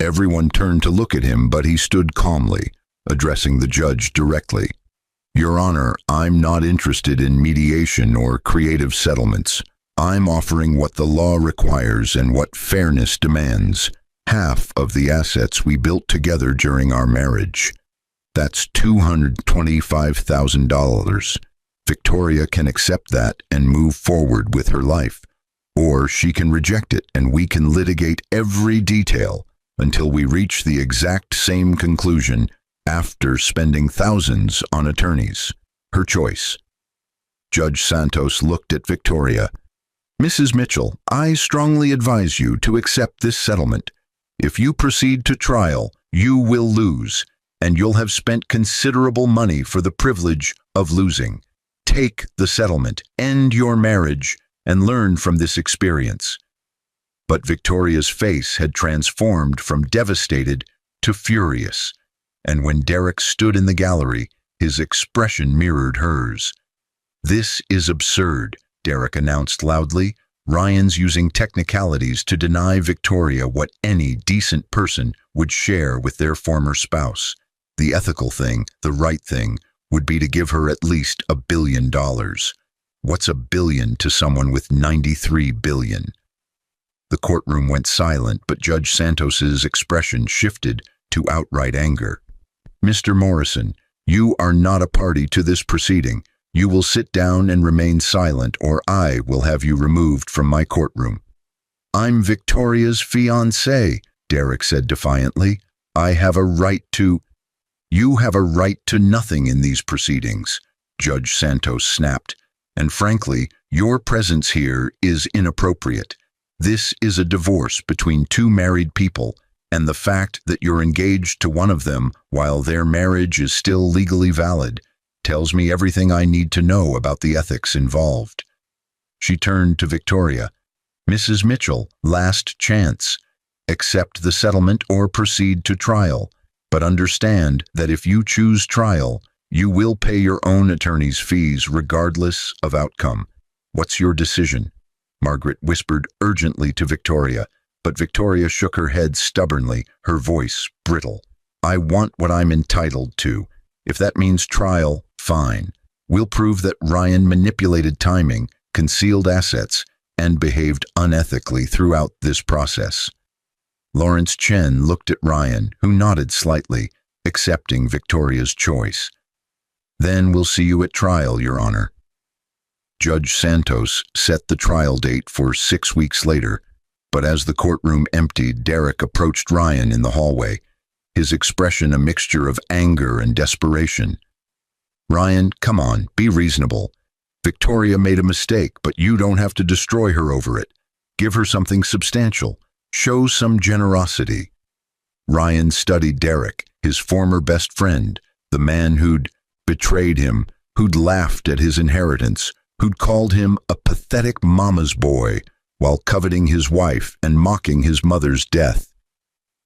Everyone turned to look at him, but he stood calmly, addressing the judge directly. Your Honor, I'm not interested in mediation or creative settlements. I'm offering what the law requires and what fairness demands. Half of the assets we built together during our marriage. That's $225,000. Victoria can accept that and move forward with her life. Or she can reject it and we can litigate every detail until we reach the exact same conclusion after spending thousands on attorneys. Her choice. Judge Santos looked at Victoria. Mrs. Mitchell, I strongly advise you to accept this settlement. If you proceed to trial, you will lose, and you'll have spent considerable money for the privilege of losing. Take the settlement, end your marriage, and learn from this experience. But Victoria's face had transformed from devastated to furious, and when Derek stood in the gallery, his expression mirrored hers. This is absurd, Derek announced loudly. Ryan's using technicalities to deny Victoria what any decent person would share with their former spouse. The ethical thing, the right thing, would be to give her at least $1 billion. What's $1 billion to someone with $93 billion? The courtroom went silent, but Judge Santos's expression shifted to outright anger. Mr. Morrison, you are not a party to this proceeding. You will sit down and remain silent, or I will have you removed from my courtroom. I'm Victoria's fiancé, Derek said defiantly. I have a right to... You have a right to nothing in these proceedings, Judge Santos snapped. And frankly, your presence here is inappropriate. This is a divorce between two married people, and the fact that you're engaged to one of them while their marriage is still legally valid tells me everything I need to know about the ethics involved. She turned to Victoria. Mrs. Mitchell, last chance. Accept the settlement or proceed to trial, but understand that if you choose trial, you will pay your own attorney's fees regardless of outcome. What's your decision? Margaret whispered urgently to Victoria, but Victoria shook her head stubbornly, her voice brittle. I want what I'm entitled to. If that means trial, fine. We'll prove that Ryan manipulated timing, concealed assets, and behaved unethically throughout this process. Lawrence Chen looked at Ryan, who nodded slightly, accepting Victoria's choice. Then we'll see you at trial, Your Honor. Judge Santos set the trial date for 6 weeks later, but as the courtroom emptied, Derek approached Ryan in the hallway, his expression a mixture of anger and desperation. Ryan, come on, be reasonable. Victoria made a mistake, but you don't have to destroy her over it. Give her something substantial. Show some generosity. Ryan studied Derek, his former best friend, the man who'd betrayed him, who'd laughed at his inheritance, who'd called him a pathetic mama's boy while coveting his wife and mocking his mother's death.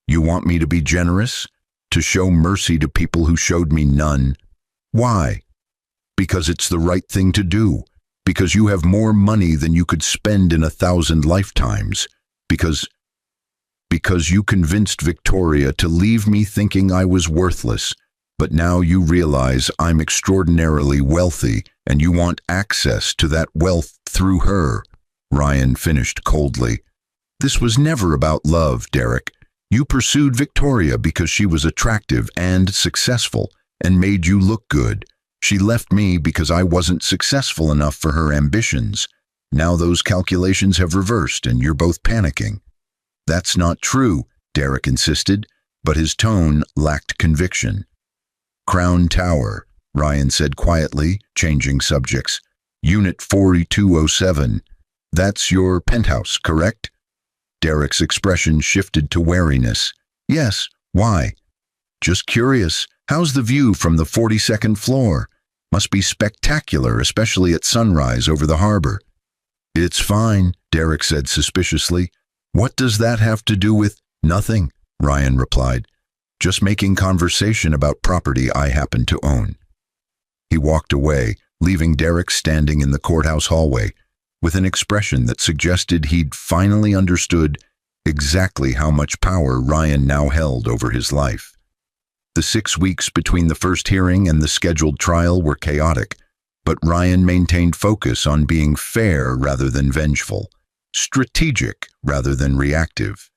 You want me to be generous? To show mercy to people who showed me none? Why? Because it's the right thing to do. Because you have more money than you could spend in 1,000 lifetimes. Because you convinced Victoria to leave me thinking I was worthless. But now you realize I'm extraordinarily wealthy and you want access to that wealth through her. Ryan finished coldly. This was never about love, Derek. You pursued Victoria because she was attractive and successful and made you look good. She left me because I wasn't successful enough for her ambitions. Now those calculations have reversed and you're both panicking. That's not true, Derek insisted, but his tone lacked conviction. Crown Tower, Ryan said quietly, changing subjects. Unit 4207. That's your penthouse, correct? Derek's expression shifted to wariness. Yes, why? Just curious. How's the view from the 42nd floor? Must be spectacular, especially at sunrise over the harbor." "It's fine," Derek said suspiciously. "What does that have to do with—" "Nothing," Ryan replied. "Just making conversation about property I happen to own." He walked away, leaving Derek standing in the courthouse hallway, with an expression that suggested he'd finally understood exactly how much power Ryan now held over his life. The 6 weeks between the first hearing and the scheduled trial were chaotic, but Ryan maintained focus on being fair rather than vengeful, strategic rather than reactive.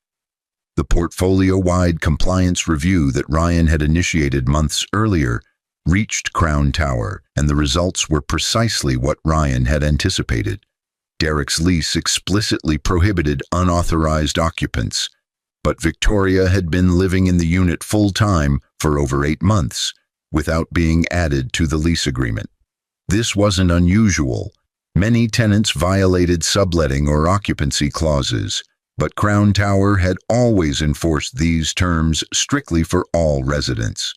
The portfolio-wide compliance review that Ryan had initiated months earlier reached Crown Tower, and the results were precisely what Ryan had anticipated. Derek's lease explicitly prohibited unauthorized occupants, but Victoria had been living in the unit full-time for over 8 months, without being added to the lease agreement. This wasn't unusual. Many tenants violated subletting or occupancy clauses, but Crown Tower had always enforced these terms strictly for all residents.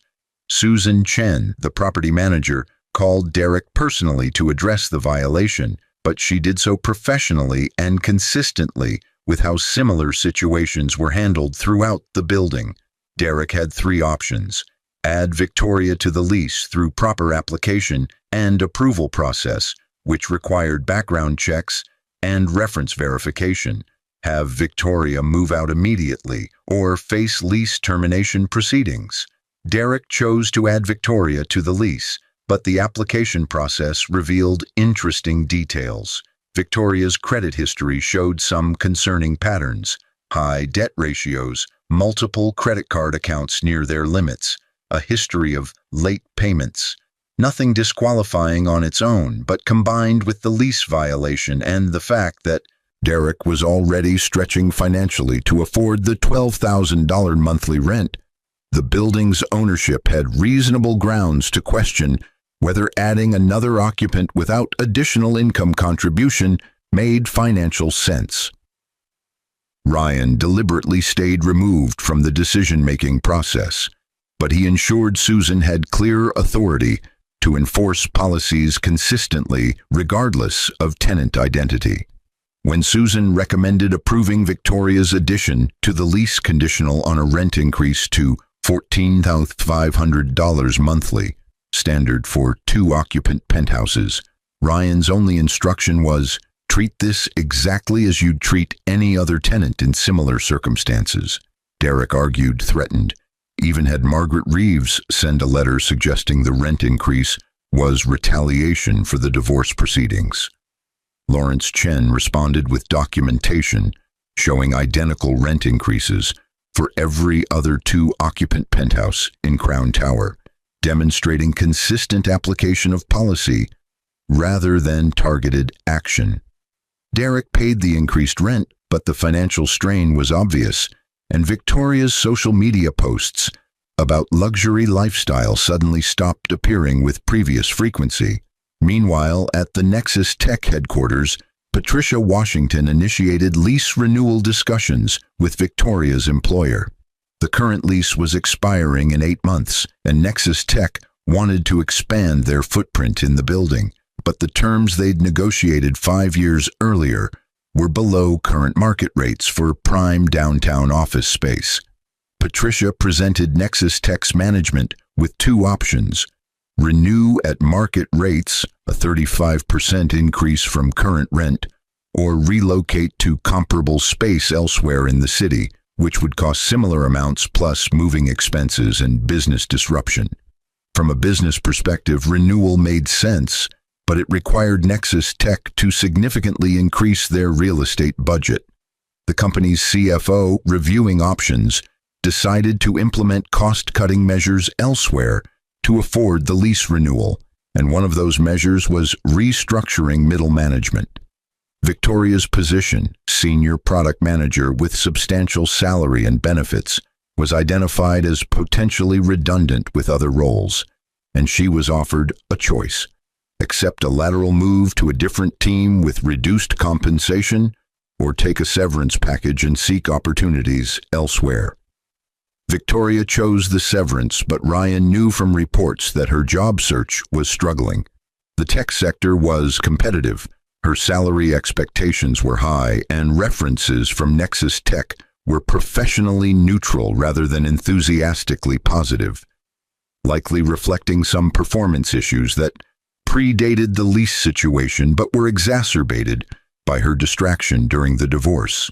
Susan Chen, the property manager, called Derek personally to address the violation, but she did so professionally and consistently with how similar situations were handled throughout the building. Derek had 3 options: add Victoria to the lease through proper application and approval process, which required background checks and reference verification, have Victoria move out immediately, or face lease termination proceedings. Derek chose to add Victoria to the lease, but the application process revealed interesting details. Victoria's credit history showed some concerning patterns: high debt ratios, multiple credit card accounts near their limits, a history of late payments. Nothing disqualifying on its own, but combined with the lease violation and the fact that Derek was already stretching financially to afford the $12,000 monthly rent, the building's ownership had reasonable grounds to question whether adding another occupant without additional income contribution made financial sense. Ryan deliberately stayed removed from the decision-making process, but he ensured Susan had clear authority to enforce policies consistently regardless of tenant identity. When Susan recommended approving Victoria's addition to the lease conditional on a rent increase to $14,500 monthly, standard for 2-occupant penthouses, Ryan's only instruction was, treat this exactly as you'd treat any other tenant in similar circumstances. Derek argued, threatened. Even had Margaret Reeves send a letter suggesting the rent increase was retaliation for the divorce proceedings. Lawrence Chen responded with documentation showing identical rent increases for every other 2-occupant penthouse in Crown Tower, demonstrating consistent application of policy rather than targeted action. Derek paid the increased rent, but the financial strain was obvious, and Victoria's social media posts about luxury lifestyle suddenly stopped appearing with previous frequency. Meanwhile, at the Nexus Tech headquarters, Patricia Washington initiated lease renewal discussions with Victoria's employer. The current lease was expiring in 8 months, and Nexus Tech wanted to expand their footprint in the building, but the terms they'd negotiated 5 years earlier were below current market rates for prime downtown office space. Patricia presented Nexus Tech's management with 2 options: renew at market rates, a 35% increase from current rent, or relocate to comparable space elsewhere in the city, which would cost similar amounts plus moving expenses and business disruption. From a business perspective, renewal made sense, but it required Nexus Tech to significantly increase their real estate budget. The company's CFO, reviewing options, decided to implement cost-cutting measures elsewhere to afford the lease renewal, and one of those measures was restructuring middle management. Victoria's position, senior product manager with substantial salary and benefits, was identified as potentially redundant with other roles, and she was offered a choice: accept a lateral move to a different team with reduced compensation, or take a severance package and seek opportunities elsewhere. Victoria chose the severance, but Ryan knew from reports that her job search was struggling. The tech sector was competitive, her salary expectations were high, and references from Nexus Tech were professionally neutral rather than enthusiastically positive, likely reflecting some performance issues that predated the lease situation but were exacerbated by her distraction during the divorce.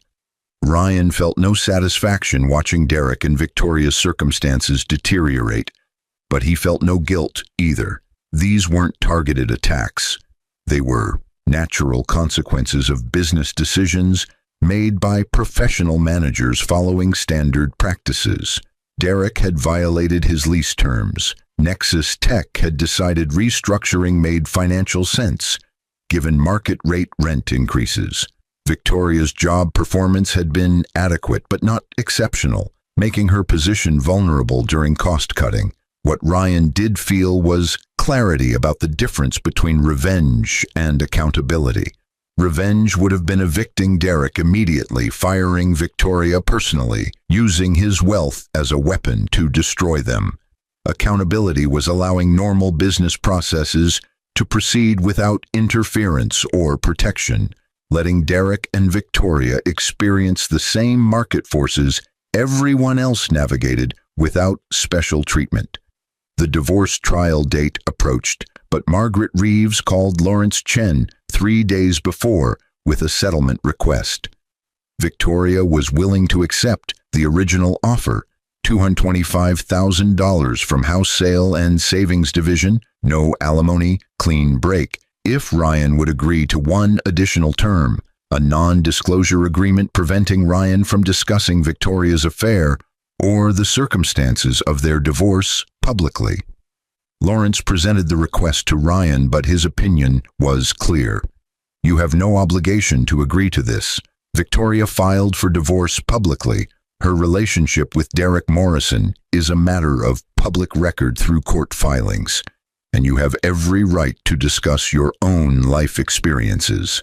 Ryan felt no satisfaction watching Derek and Victoria's circumstances deteriorate, but he felt no guilt either. These weren't targeted attacks. They were natural consequences of business decisions made by professional managers following standard practices. Derek had violated his lease terms. Nexus Tech had decided restructuring made financial sense, given market rate rent increases. Victoria's job performance had been adequate but not exceptional, making her position vulnerable during cost-cutting. What Ryan did feel was clarity about the difference between revenge and accountability. Revenge would have been evicting Derek immediately, firing Victoria personally, using his wealth as a weapon to destroy them. Accountability was allowing normal business processes to proceed without interference or protection, letting Derek and Victoria experience the same market forces everyone else navigated without special treatment. The divorce trial date approached, but Margaret Reeves called Lawrence Chen 3 days before with a settlement request. Victoria was willing to accept the original offer, $225,000 from House Sale and Savings Division, no alimony, clean break, if Ryan would agree to one additional term, a non-disclosure agreement preventing Ryan from discussing Victoria's affair or the circumstances of their divorce publicly. Lawrence presented the request to Ryan, but his opinion was clear. You have no obligation to agree to this. Victoria filed for divorce publicly. Her relationship with Derek Morrison is a matter of public record through court filings, and you have every right to discuss your own life experiences.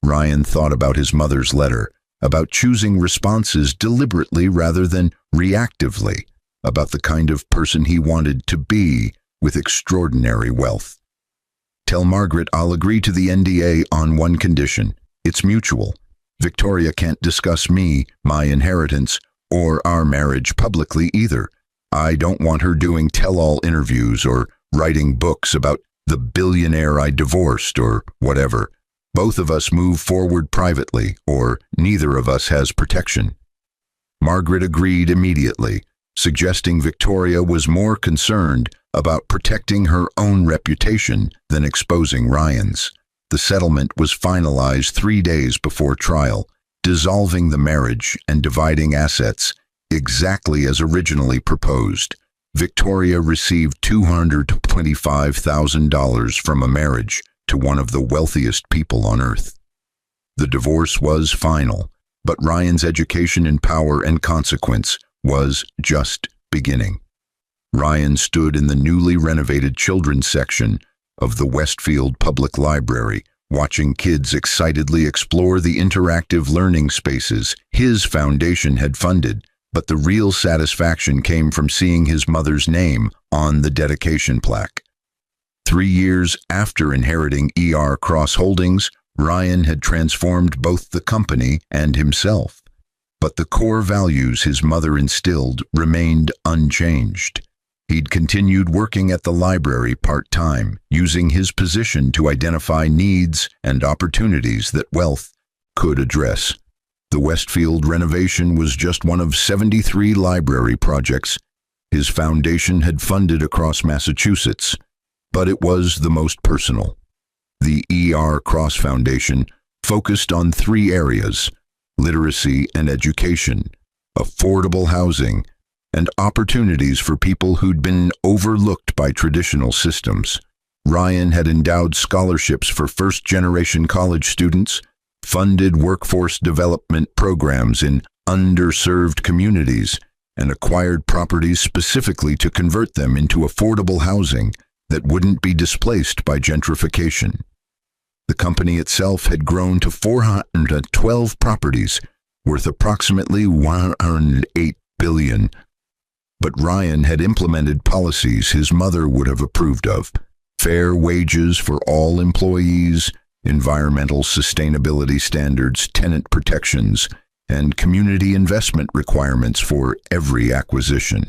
Ryan thought about his mother's letter, about choosing responses deliberately rather than reactively, about the kind of person he wanted to be with extraordinary wealth. Tell Margaret I'll agree to the NDA on one condition. It's mutual. Victoria can't discuss me, my inheritance, or our marriage publicly either. I don't want her doing tell-all interviews or writing books about the billionaire I divorced or whatever. Both of us move forward privately, or neither of us has protection. Margaret agreed immediately, suggesting Victoria was more concerned about protecting her own reputation than exposing Ryan's. The settlement was finalized 3 days before trial, dissolving the marriage and dividing assets exactly as originally proposed. Victoria received $225,000 from a marriage to one of the wealthiest people on earth. The divorce was final, but Ryan's education in power and consequence was just beginning. Ryan stood in the newly renovated children's section of the Westfield Public Library, watching kids excitedly explore the interactive learning spaces his foundation had funded, but the real satisfaction came from seeing his mother's name on the dedication plaque. 3 years after inheriting ER Cross Holdings, Ryan had transformed both the company and himself, but the core values his mother instilled remained unchanged. He'd continued working at the library part-time, using his position to identify needs and opportunities that wealth could address. The Westfield renovation was just one of 73 library projects his foundation had funded across Massachusetts, but it was the most personal. The ER Cross Foundation focused on 3 areas: literacy and education, affordable housing, and opportunities for people who'd been overlooked by traditional systems. Ryan had endowed scholarships for first-generation college students, funded workforce development programs in underserved communities, and acquired properties specifically to convert them into affordable housing that wouldn't be displaced by gentrification. The company itself had grown to 412 properties, worth approximately $108 billion, But Ryan had implemented policies his mother would have approved of: fair wages for all employees, environmental sustainability standards, tenant protections, and community investment requirements for every acquisition.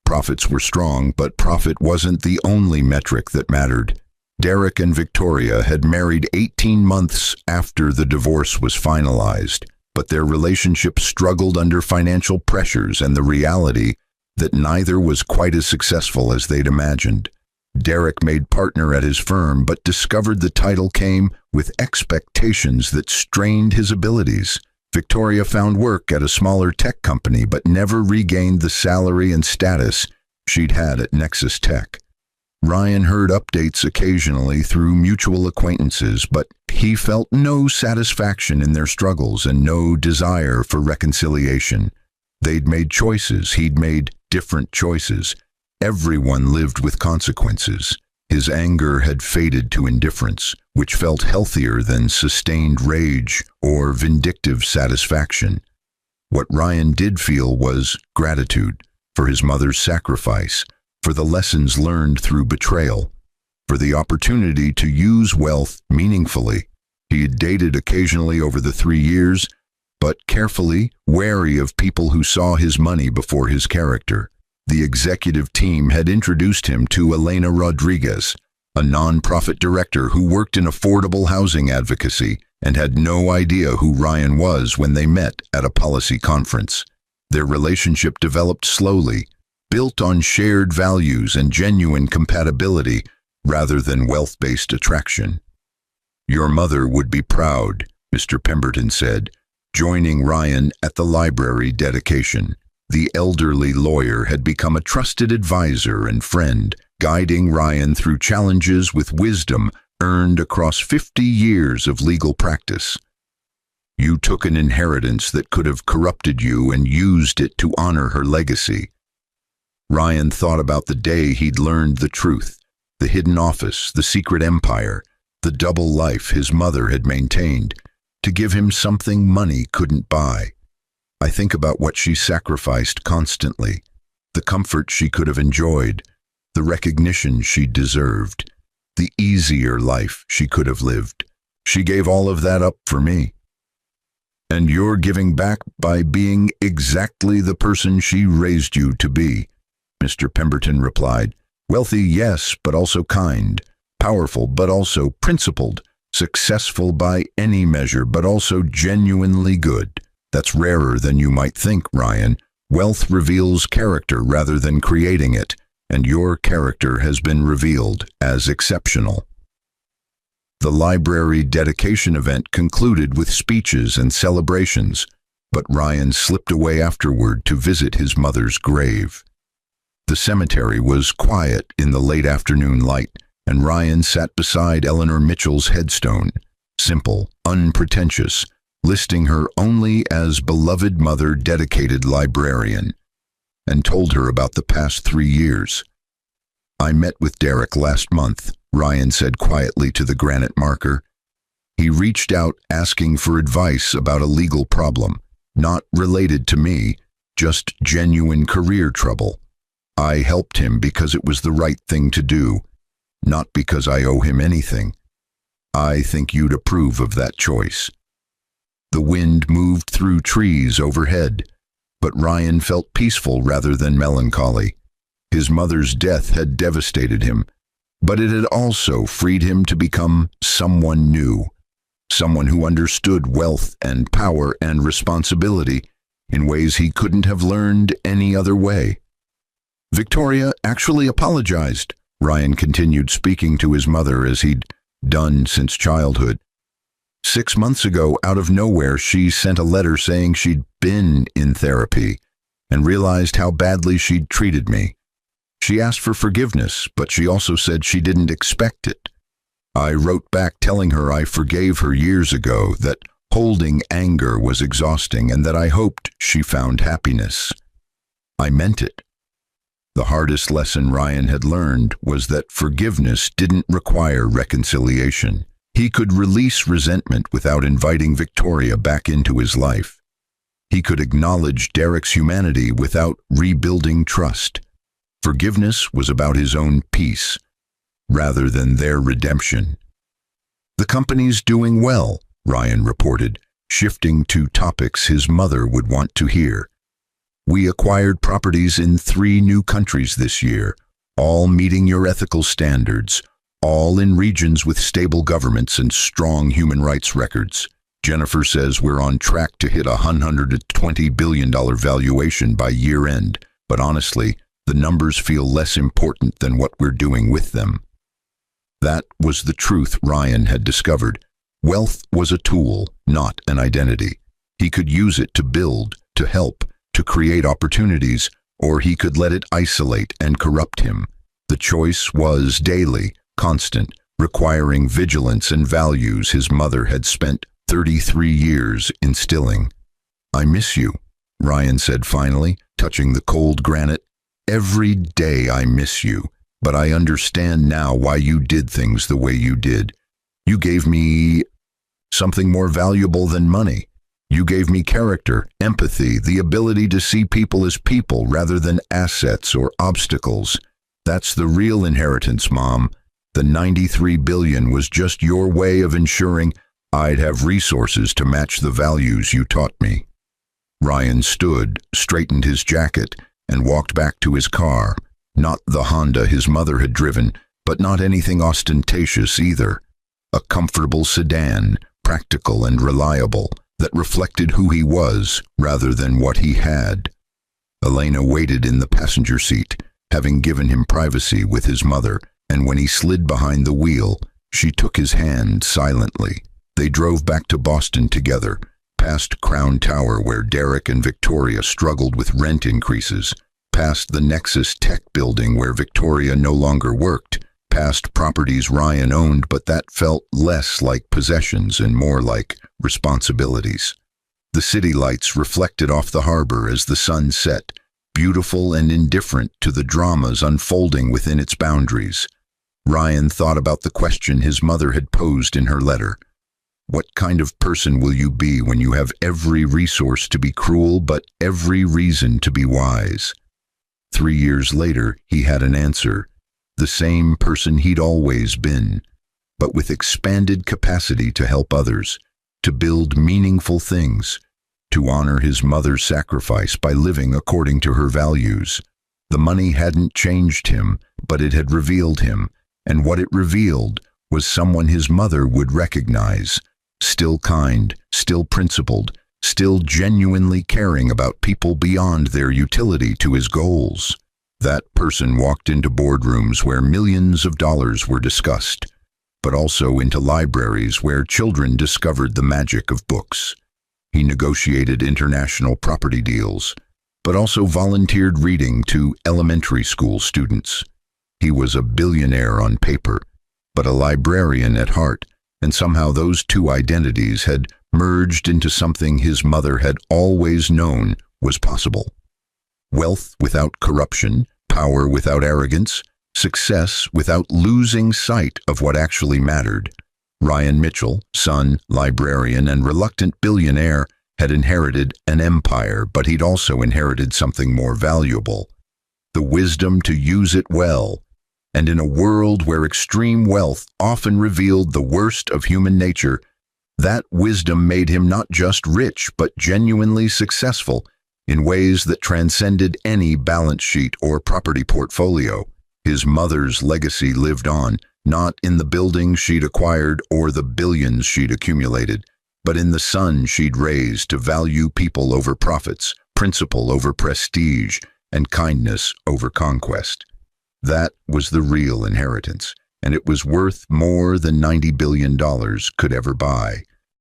Profits were strong, but profit wasn't the only metric that mattered. Derek and Victoria had married 18 months after the divorce was finalized, but their relationship struggled under financial pressures and the reality that neither was quite as successful as they'd imagined. Derek made partner at his firm, but discovered the title came with expectations that strained his abilities. Victoria found work at a smaller tech company, but never regained the salary and status she'd had at Nexus Tech. Ryan heard updates occasionally through mutual acquaintances, but he felt no satisfaction in their struggles and no desire for reconciliation. They'd made choices, he'd made different choices. Everyone lived with consequences. His anger had faded to indifference, which felt healthier than sustained rage or vindictive satisfaction. What Ryan did feel was gratitude for his mother's sacrifice, for the lessons learned through betrayal, for the opportunity to use wealth meaningfully. He had dated occasionally over the 3 years, but carefully, wary of people who saw his money before his character. The executive team had introduced him to Elena Rodriguez, a nonprofit director who worked in affordable housing advocacy and had no idea who Ryan was when they met at a policy conference. Their relationship developed slowly, built on shared values and genuine compatibility rather than wealth-based attraction. "Your mother would be proud," Mr. Pemberton said, joining Ryan at the library dedication. The elderly lawyer had become a trusted advisor and friend, guiding Ryan through challenges with wisdom earned across 50 years of legal practice. "You took an inheritance that could have corrupted you and used it to honor her legacy." Ryan thought about the day he'd learned the truth, the hidden office, the secret empire, the double life his mother had maintained, to give him something money couldn't buy. "I think about what she sacrificed constantly, the comfort she could have enjoyed, the recognition she deserved, the easier life she could have lived. She gave all of that up for me. And you're giving back by being exactly the person she raised you to be," Mr. Pemberton replied. "Wealthy, yes, but also kind. Powerful, but also principled. Successful by any measure, but also genuinely good. That's rarer than you might think, Ryan. Wealth reveals character rather than creating it, and your character has been revealed as exceptional." The library dedication event concluded with speeches and celebrations, but Ryan slipped away afterward to visit his mother's grave. The cemetery was quiet in the late afternoon light, and Ryan sat beside Eleanor Mitchell's headstone, simple, unpretentious, listing her only as beloved mother, dedicated librarian, and told her about the past 3 years. "I met with Derek last month," Ryan said quietly to the granite marker. "He reached out asking for advice about a legal problem, not related to me, just genuine career trouble. I helped him because it was the right thing to do, not because I owe him anything. I think you'd approve of that choice." The wind moved through trees overhead, but Ryan felt peaceful rather than melancholy. His mother's death had devastated him, but it had also freed him to become someone new, someone who understood wealth and power and responsibility in ways he couldn't have learned any other way. "Victoria actually apologized," Ryan continued, speaking to his mother as he'd done since childhood. "6 months ago, out of nowhere, she sent a letter saying she'd been in therapy and realized how badly she'd treated me. She asked for forgiveness, but she also said she didn't expect it. I wrote back telling her I forgave her years ago, that holding anger was exhausting, and that I hoped she found happiness. I meant it." The hardest lesson Ryan had learned was that forgiveness didn't require reconciliation. He could release resentment without inviting Victoria back into his life. He could acknowledge Derek's humanity without rebuilding trust. Forgiveness was about his own peace, rather than their redemption. "The company's doing well," Ryan reported, shifting to topics his mother would want to hear. "We acquired properties in 3 new countries this year, all meeting your ethical standards, all in regions with stable governments and strong human rights records. Jennifer says we're on track to hit a $120 billion valuation by year-end, but honestly, the numbers feel less important than what we're doing with them." That was the truth Ryan had discovered. Wealth was a tool, not an identity. He could use it to build, to help, to create opportunities, or he could let it isolate and corrupt him. The choice was daily, constant, requiring vigilance and values his mother had spent 33 years instilling. "I miss you," Ryan said finally, touching the cold granite. "Every day I miss you, but I understand now why you did things the way you did. You gave me something more valuable than money. You gave me character, empathy, the ability to see people as people rather than assets or obstacles. That's the real inheritance, Mom. The $93 billion was just your way of ensuring I'd have resources to match the values you taught me." Ryan stood, straightened his jacket, and walked back to his car. Not the Honda his mother had driven, but not anything ostentatious either. A comfortable sedan, practical and reliable, that reflected who he was rather than what he had. Elena waited in the passenger seat, having given him privacy with his mother, and when he slid behind the wheel, she took his hand silently. They drove back to Boston together, past Crown Tower where Derek and Victoria struggled with rent increases, past the Nexus Tech building where Victoria no longer worked, past properties Ryan owned but that felt less like possessions and more like responsibilities. The city lights reflected off the harbor as the sun set, beautiful and indifferent to the dramas unfolding within its boundaries. Ryan thought about the question his mother had posed in her letter. What kind of person will you be when you have every resource to be cruel but every reason to be wise? 3 years later, he had an answer. The same person he'd always been, but with expanded capacity to help others, to build meaningful things, to honor his mother's sacrifice by living according to her values. The money hadn't changed him, but it had revealed him, and what it revealed was someone his mother would recognize. Still kind, still principled, still genuinely caring about people beyond their utility to his goals. That person walked into boardrooms where millions of dollars were discussed, but also into libraries where children discovered the magic of books. He negotiated international property deals, but also volunteered reading to elementary school students. He was a billionaire on paper, but a librarian at heart, and somehow those two identities had merged into something his mother had always known was possible. Wealth without corruption, power without arrogance, success without losing sight of what actually mattered. Ryan Mitchell, son, librarian, and reluctant billionaire, had inherited an empire, but he'd also inherited something more valuable: the wisdom to use it well. And in a world where extreme wealth often revealed the worst of human nature, that wisdom made him not just rich, but genuinely successful in ways that transcended any balance sheet or property portfolio. His mother's legacy lived on, not in the buildings she'd acquired or the billions she'd accumulated, but in the son she'd raised to value people over profits, principle over prestige, and kindness over conquest. That was the real inheritance, and it was worth more than $90 billion could ever buy.